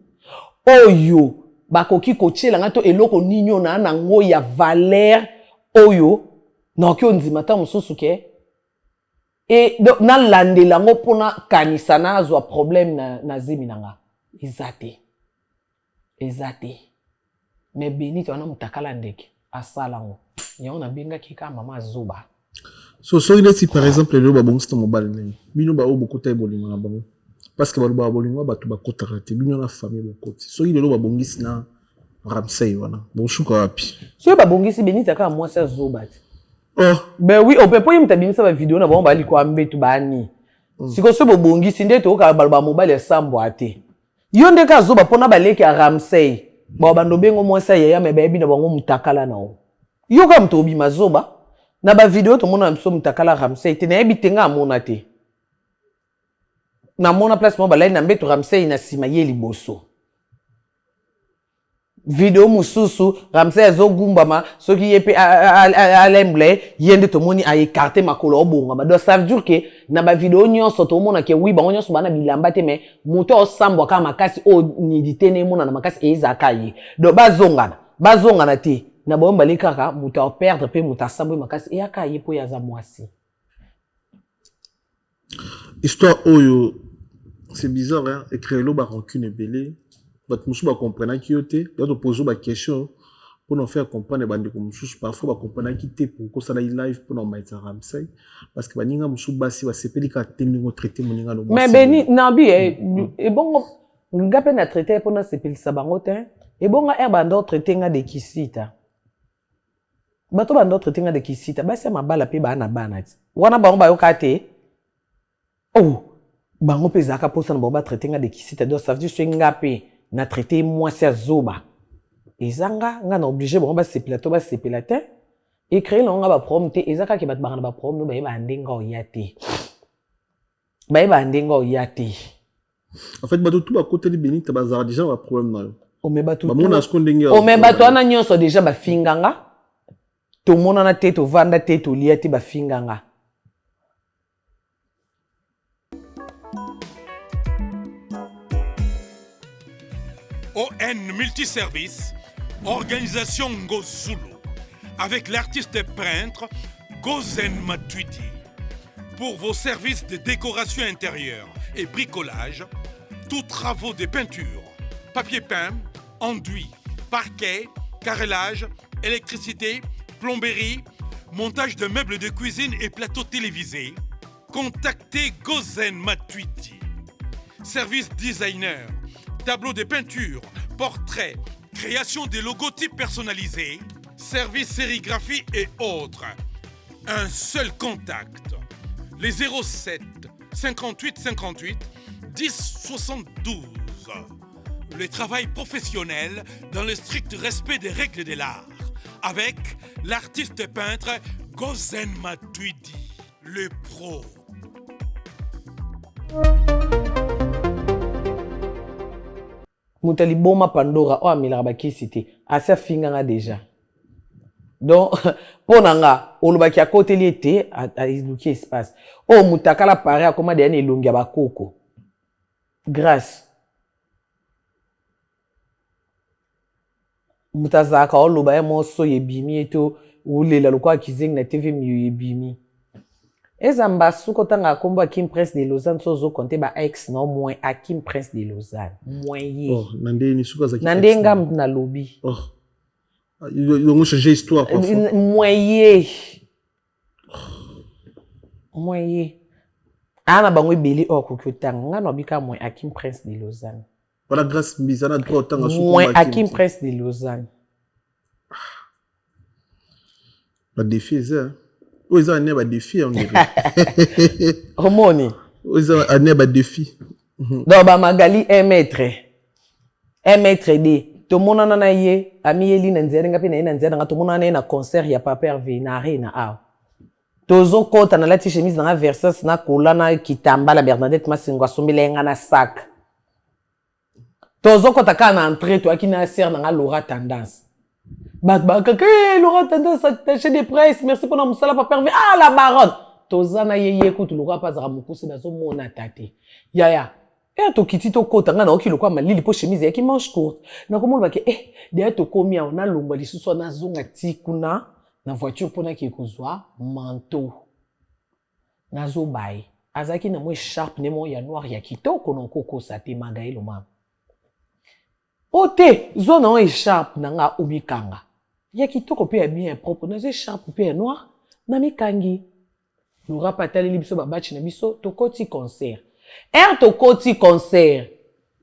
oyo bakoki kochela ngato eloko nini on na ngo ya valeur oyo na ki onzima ta mususu ke et donc na landela ngo pona kanisa na azwa problème na zemi nanga ezate mais benito na mutakala ndeke asala ngo ya on benga kika mama zuba. So il est si par exemple le ba bon c'est mobile ni bino ba o beaucoup tay bolingo na bango parce que baloba bolingo bato bakotaka te bino na famille bokoti soki lelo babongisi na Ramsey wana boshuka wapi soki babongisi Benita kaka mwasi azoba te oh ben oui ope po ye mutabimisa bavideo na bango balikwa mbetu bani siko so bobongisi nde toyoka baloba mobali esambwa te yo nde ka azoba mpona baleki ya Ramsey bao bando bengo mwasi yaya me bayebi na bango mutakala na o yo ka mutu obima zoba na bavideo tomona na biso mutakala Ramsey te nayebi te nga amona te na mona place mo balai na mbeto Ramsey na sima ye liboso video mususu Ramsey azogumbama soki ye pe alemble yende tomoni a écarter makolo obongama donc ça veut dire que na ba video nyonso tomona ke oui bango nyonso bana bilamba te mais moto osambwa ka makasi o nidité ne mona na makasi ezaka ye donc bazongana te na bomba lekaka moto a perdre pe moto asambwe makasi e aka ye po ya za mwasi histoire oyo c'est bizarre hein écrire lo ba rancune belé bato musu ba comprendre ki yote bato poser ba question pour nous faire comprendre bandeko musu parfois ba comprendre ki te pour ko sala live pour nous mettre Ramsey parce que baninga musu basi ba sepeli ka temingo traiter moninga no mais beni nabi e bongo ngape na traiter pour na sepeli sa bango te e bongo bando traiter nga de kisita bato bando traiter nga de kisita basi mabala pe bana bana ti wana bango ba yokate oh bango pe zaka posa na bango ba traiter nga de kisita donc ça veut dire so ngape na traité moi c'est zoba ezanga nga na obligé bon ba sepela te et créer longa ba problème te ezaka ke bat bana ba problème ba yeba ndenga o yate ba yeba ndenga o yate en fait bato tout ba côté de Benita bazar déjà ba problème na o me bato ba mona skondenge o me bato ana nyonso déjà ba finganga to mona na te to vanda te to liate ba finganga ON Multiservice, organisation Ngozulu, avec l'artiste peintre Gozen Matuidi. Pour vos services de décoration intérieure et bricolage, tous travaux de peinture, papier peint, enduit, parquet, carrelage, électricité, plomberie, montage de meubles de cuisine et plateaux télévisés, contactez Gozen Matuidi. Service designer, tableau de peinture, portrait, création de logotypes personnalisés, service sérigraphie et autres. Un seul contact. Les 07 58 58 10 72. Le travail professionnel dans le strict respect des règles de l'art. Avec l'artiste peintre Gozen Matuidi, le pro. Moutali boma Pandora o amilaka bakisi te asa finganga déjà donc ponanga olobaki akoteli ete iluki espace o mutakala pare akoma de elongi ya bakoko grâce mutazaka oloba ya moso yebimi eto ulela lokwa kizengi na TV miyo yebimi ezamba suko tanga komba Kim Prince de Lausanne sozo compter ba ex non moins à Kim Prince de Lausanne moyen oh nande ni suka za nande ngam na lobby oh ils ont changé histoire parfois moyen ana bango ebeli okokotanga ngana bika moins à Kim Prince de Lausanne voilà grâce misana droit tanga suko moins à Kim Prince de Lausanne le défi c'est oh ils ont un défi on dirait homoni ils ont un défi donc ba magali 1 mètre de to monana na ye ami yeli na nzere ngapi na nzere nga to monana na concert ya Papa Hervé na arena a tozo kota na lati chemise na Versace na kolana kitamba la Bernadette Masingwa sombelenga na sac tozo kota kana entrée to akina ser na Laura Tendance kaka Laura Tendance attaché de presse merci pour la musala Papa Hervé ah la baronne tozana ye écoute Laura pas za mukusi na zo mona tate yaya et to kiti to kota nga na okilo kwa malili po chemise ya ki manche courte na komona ke de to komi a na lomba lisusu na zonga tikuna na voiture pona ki kozwa manteau na zo bai azaki na mo sharp ne mo ya noir ya kitoko na koko sa te magailo mama ote zo na o sharp na nga obikanga ya kitoko pe ya bien propre na zo sharp pe ya noir na mikangi Laura patali biso babachi na biso to koti concert to koti concert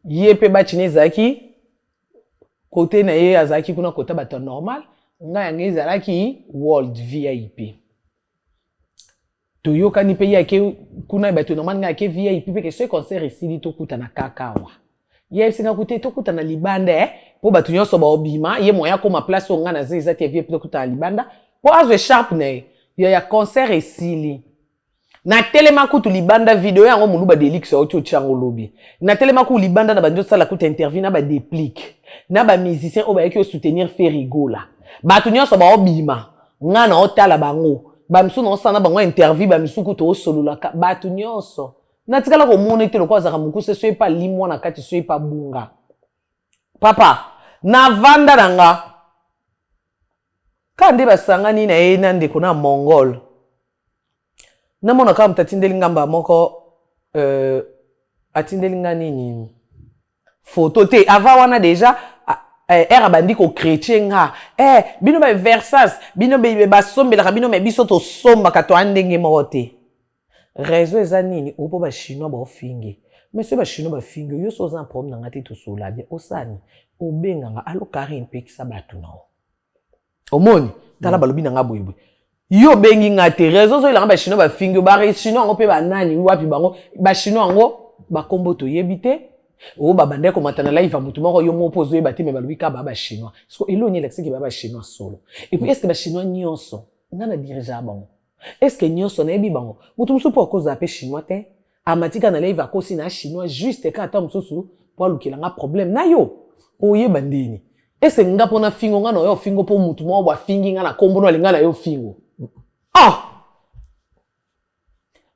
ye pe batine zaki côté na ye azaki kuna kota bato normal nga yango ezalaki world VIP toyokani pe yake kuna bato normal nga yake VIP pe ke ce concert esili tokutana kaka wa ye singa kute tokutana libanda po bato nyonso baobima ye moya koma place nga na zeza te VIP tokutana libanda po azwe sharp ne ya concert esili na telema kutu libanda video yango muluba delix auto chango lobi na telema ku libanda na banjo sala kutu interview na ba déplique na ba musicien o ba yeki soutenir Ferigola bato nyonso baobima nga na otala bango ba misu na osana bango interview ba misu kutu osolola bato nyonso na tikala ko mona te lokwa zaka mukuse soye pa limwa na kati soye pa bunga papa na vanda nanga kande basangani na ye na ndeko na Mongol na mona kama mtatindeli ngamba moko atindeli nini photo te ava wana deja era bandi ko chrétien nga bino ba versas bino be basombela bino me biso to somba ka to andenge moko te réseau eza nini opo ba chinois ba ofinge monsieur ba chinois ba finge yo so za problème na ngati to sola bien osani obenga nga alo Karine pekisa batu na omoni tala balobi na nga boyebwe yo bengi nga te réseau so ilanga ba chinois ba finge ba chinois ngo pe ba nani wapi bango ba chinois ngo ba kombo to yebite o ba bande ko matana live mutu moko yo mo pozo yebate me balobi ka ba chinois so eloni lexe ki ba chinois solo et puis est-ce que ba chinois nyonso ngana dirija bango est-ce que nyonso na yebi bango mutu musu po ko zape chinois te amatika na live akosi na chinois juste ka ata mususu po lukila nga problème na yo o yeba ndini est-ce nga pona fingo nga no yo fingo po mutu mo wa fingi nga na kombo no linga na yo fingo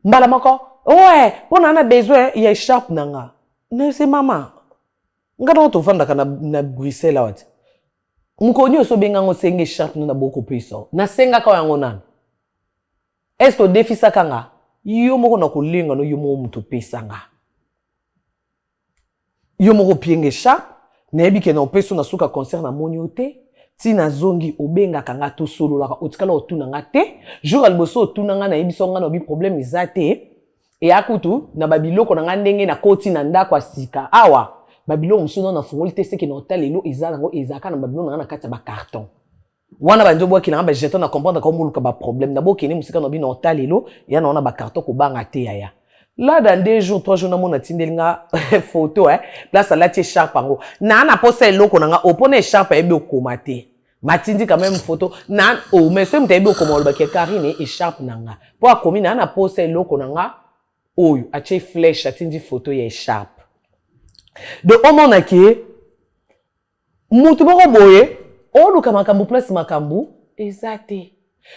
mbala moko ouais pona na besoin ya écharpe nanga ne c'est mama nga no to vanda kana na Bruxelles wat mukoni oso benga ngo senge écharpe na boko peso na senga ka yango nana est-ce que défi sakanga yo moko na kolenga no yo mo mutu pesanga yo moko pienge écharpe na ebike na opeso na suka concert na moniote tina zongi obenga kanga to solo la otikala otuna nga te jour alboso otuna nga na yebiso nga na obi problème izate e akutu na babiloko na nga ndenge na koti na ndako asika awa babiloko musuno na fungoli te seki na hotel elo izango ezaka na babiloko na nga na kati ba carton wana banjo bwa kina ba jeton na comprendre ko muluka ba problème na bokene musika na bi na hotel elo ya na ba carton ko banga te ya là dans 2 jours 3 jours na mona tindelinga photo place la tie sharp ango na posa eloko na nga opone sharp ebe okomate matindi quand même photo na o monsieur mtebe okomola ba ke Karine e sharp nanga po akomi na posa eloko na nga oyo ache flèche atindi photo ya sharp de omona ke mutu boko boye oluka makambu place makambu ezate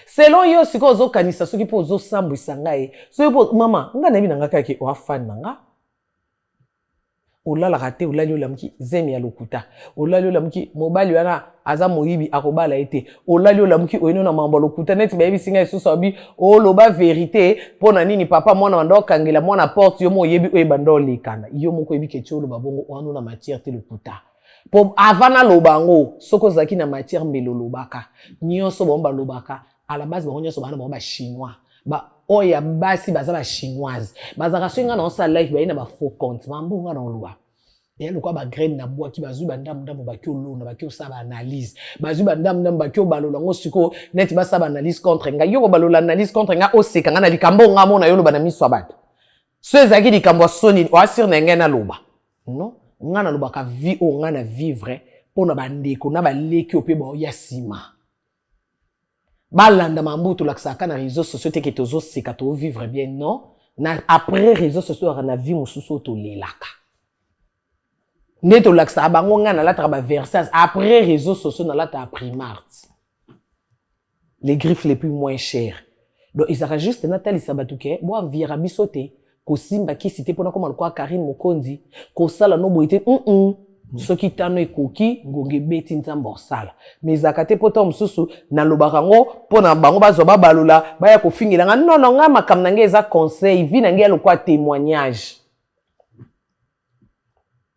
selon yo siko ozo kanisa soki po ozo sambwisa ngai so yo mama nga na bina ngaka ke wa fan nanga olala rate olali olamuki zemi ya lokuta olali olamuki mobali wana aza moyibi akobala ete olali olamuki oyino na mambo lokuta neti bayebi singa isusu abi oloba vérité pona nini papa mwana wanda okangela mwana porte yo moyebi oyeba ndo lekana yo moko yebi ke tiolo babongo wano na matière te lokuta po avana lobango soko zaki na matière mbelo lobaka nyonso bomba lobaka à la base bango nyonso bana ba chinois ba oya basi baza ba chinoise bazaka swinga na sa life ba ina ba faux compte mambunga na olwa et le quoi ba graine na bois ki bazu ba ndam ndam ba ki olo na ba ki sa ba analyse bazu ba ndam ndam ba ki balola ngo siko net ba sa ba analyse contre nga yo balola analyse contre nga oseka nga na likambo nga mona yo lo bana miso bato so ezaki likambo soni o asir na nga na loba non nga na loba ka vie o nga na vivre pona ba ndeko na ba leki ope ba ya sima balanda mambutu laksaka na réseaux sociaux te ke tozo seka to vivre bien non na après réseaux sociaux na vie mususu to lelaka neto laksa bango nga na latra ba versage après réseaux sociaux na lata primart les griffes les plus moins chères donc ils ont juste natali sabatuke bo envira bisote ko simba ki cité pona comme quoi Karine Mokonzi ko sala no boité soki tano ekoki ngonge beti nzambo osala mais zakate poto mususu na lobaka ngo pona bango bazo babalola baya kofingela nga non nga makam nange eza conseil vi nange alokwa témoignage.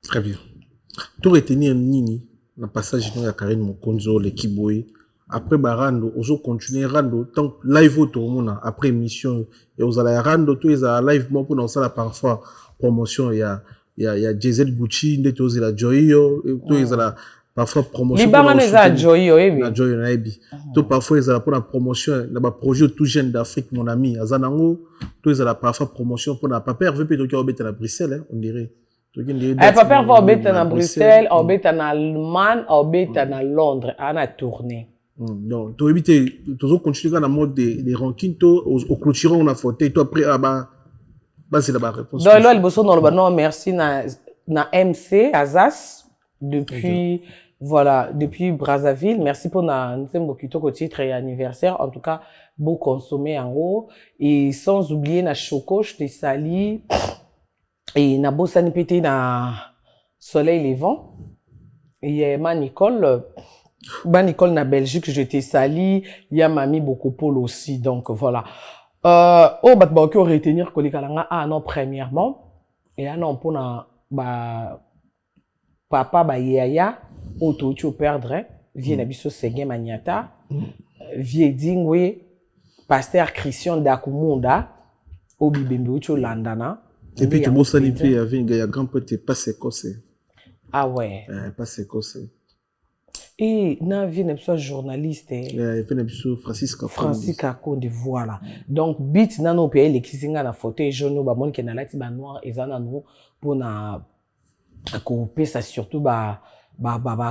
Très bien. Tu retenir nini na passage de Karine Mokonzo le kiboy après rando ozo continuer rando tant live auto mona après émission et aux ala rando tout ils a live mo pour ça parfois promotion il y a Diesel Gucci ndeto aux la Joyo tout ils a parfois promotion libanga neza Joyo na Joyo na ebi tout parfois ils a pour la promotion na ba projet tout jeune d'Afrique mon ami azanango tout ils a parfois promotion pour na papa Hervé Pedro qui obéit à Bruxelles on dirait papa va obéit à Bruxelles obéit en Allemagne obéit en Londres à tourner. Non, tu éviter, tu continuer dans le mode des rankings, au clôturant on a faute, toi après c'est la réponse. Donc là, le bosso dans le non merci na MC Azas depuis voilà depuis Brazzaville. Merci pour na nzembo kitoko titre et anniversaire. En tout cas, beau consommer en haut et sans oublier na Choco, je te sali et na bossani pété na Soleil Levant et ma Nicole. Nicole na Belgique, je t'ai sali, il y a Mami Bokopol aussi, donc voilà. Batba qui retenir que les kalanga non premièrement et non pour na papa yaya auto tu perdre vie na biso senge maniata vie dingwe pasteur Christian Dakumunda obibembe tu landana et puis tu bosses livré avec un gars grand petit pas écossais. Ah ouais. Pas écossais. Et na vie n'est pas journaliste. Francis Kakonde voilà. Donc bit na no pays les kisinga na fauteuil jaune ba mon na lati ba noir ezana no pour na couper ça surtout ba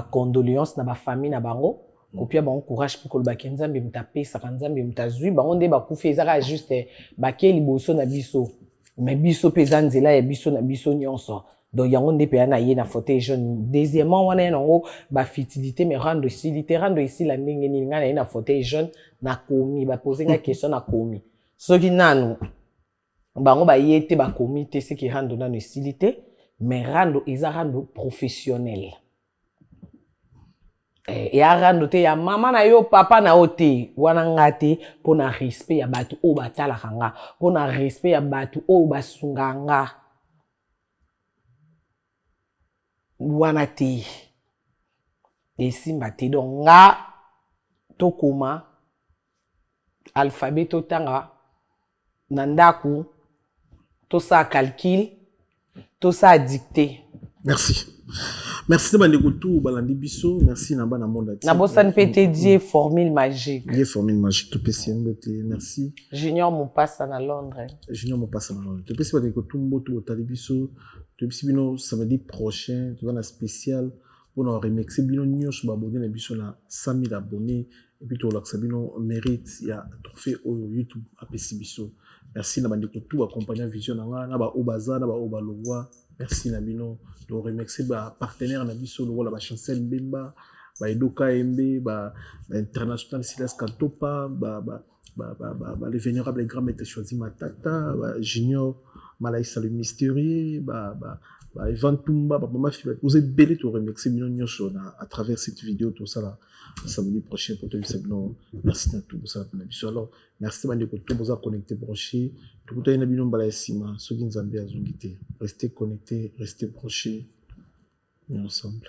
condoléances na ba famille na bango. Kopia ba encourage pour ko ba kenzambe mtape sa kanzambe mtazui ba onde ba kufa ezaka juste ba ke liboso na biso. Mais biso pezanzela ya biso na biso nyonso. Donc, il y a un DPA na yé na fauteuil jaune. Deuxièmement, on a un ba fitilité, mais rendre ici la n'ingénie na yé na fauteuil jaune na komi, ba poser une question na komi. Ce qui n'a nous, ba on ba yé te ba komi te ce qui rendre na utilité, mais rendre ils a rendre professionnel. Et a rendre te ya maman na yo papa na ote wana ngate pour na respect ya batu o batala kanga, pour na respect ya batu o basunganga. Wanati et simba te donc nga tokoma alphabet totanga nandaku to sa calcul to sa dicté. Merci de bande tout balandi biso merci na bana monde na bosan pété die formule magique tout PCM merci Junior mon passe na Londres tout PCM bande tout moto botali biso depuis bino samedi prochain tu vas na spécial pour nous remercier bino nyos ba abonné na biso na 100 000 abonnés et puis to laksa bino mérite ya trophée au YouTube apesi biso merci na bande tout accompagner vision na ba obaza na ba obalongwa merci na bino de remercier ba partenaire na biso le la ba chancel Bemba ba Edoka MB ba international Silas Kantopa ba les vénérables grand maître choisi Matata ba Junior Malaïsa le mystérieux Evan Tumba mama fi vous êtes belé to remercier bino nyonso à travers cette vidéo tout ça là samedi prochain pour te dire merci à tout ça na biso alors merci bande ko to boza connecté branché tout ta na bino mbala sima soki nzambe azungité restez connectés restez branchés ensemble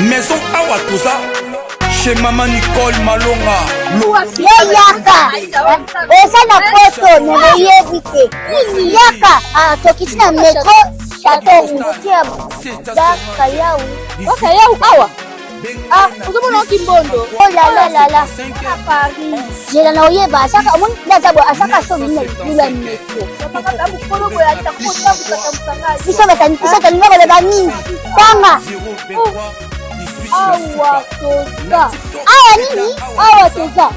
maison awa tout ça chez maman Nicole Malonga yaka esa na poto ne yebite yaka tokitina metro chateau mutia kayau awa uzomona kimbondo oh la Paris jela na oyeba asaka mon ndazabo asaka so nila metro sababu kolo boya takota bukatamsanga bisa tanimba le bani tanga awa nini awa toza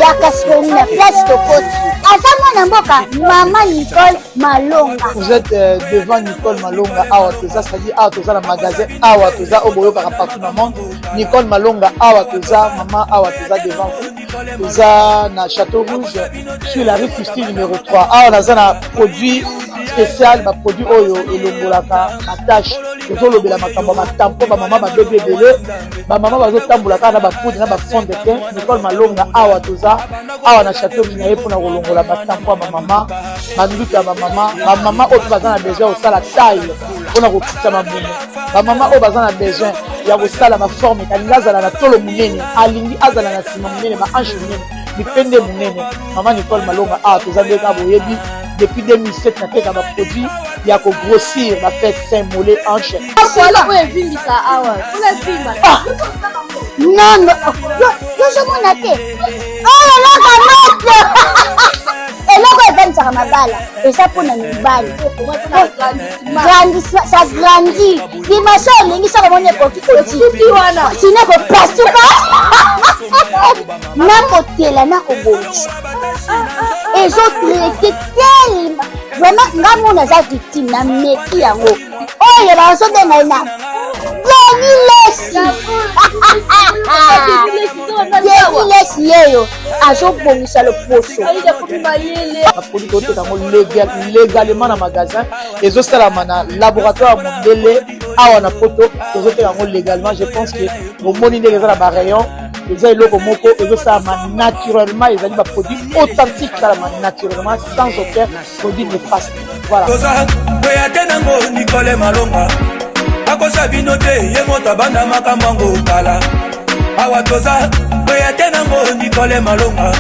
yaka sona place tokoti azama na mboka mama Nicole Malonga. Vous êtes devant Nicole Malonga awa toza sadi awa toza na magasin awa toza oboyoka partout dans le monde Nicole Malonga awa toza mama awa toza devant vous toza na Château Rouge sur la rue Custine numéro 3 awa naza na produit spécial ba produit oyo elongolaka attache tozolobela makambo matampo ba mama ba bébé belé ba mama bazotambola kana ba poudre na ba fond de teint Nicole Malonga awa toza awa na Château Rouge na yepona kolongola matampo ba mama banduka ba mama oyo bazana déjà au sala taille pona kokita mabumu bamama oyo baza na besoin ya kosala baforme kalingi azala na tolo monene alingi azala na nsima monene baanche monene bipende monene. Mama Nicole Malonga awa toza nde kaka boyebi depuis 2007 nateka baproduit ya kogrossir bafait sein mollet hanche. Non, yozomona te oyo loka matle eloko evanisaka mabala eza mpona mibali ça grandit limaso olingi soko moni ekokikosuki wana sino ekopasuka nakotela nakobongisa ezotraite telema vraiment nga mona eza victime na meki yango oyo bazobenga ye na Lesi yeyo azobongisa loposo baproduit toteka yango légalement na magasin ezosalama na laboratoire ya mondele awa na poto tozoteka yango légalement. Je pense que bomoni ndenge eza na barayon eza eloko moko ezosalama naturellement ezali baproduit authentique salama naturellement sans aucun produit néfaste. Voilà. Nicole Malonga akosa bino te ye moto abanda makambo yango kala awa toza oya te nango Nicole Malonga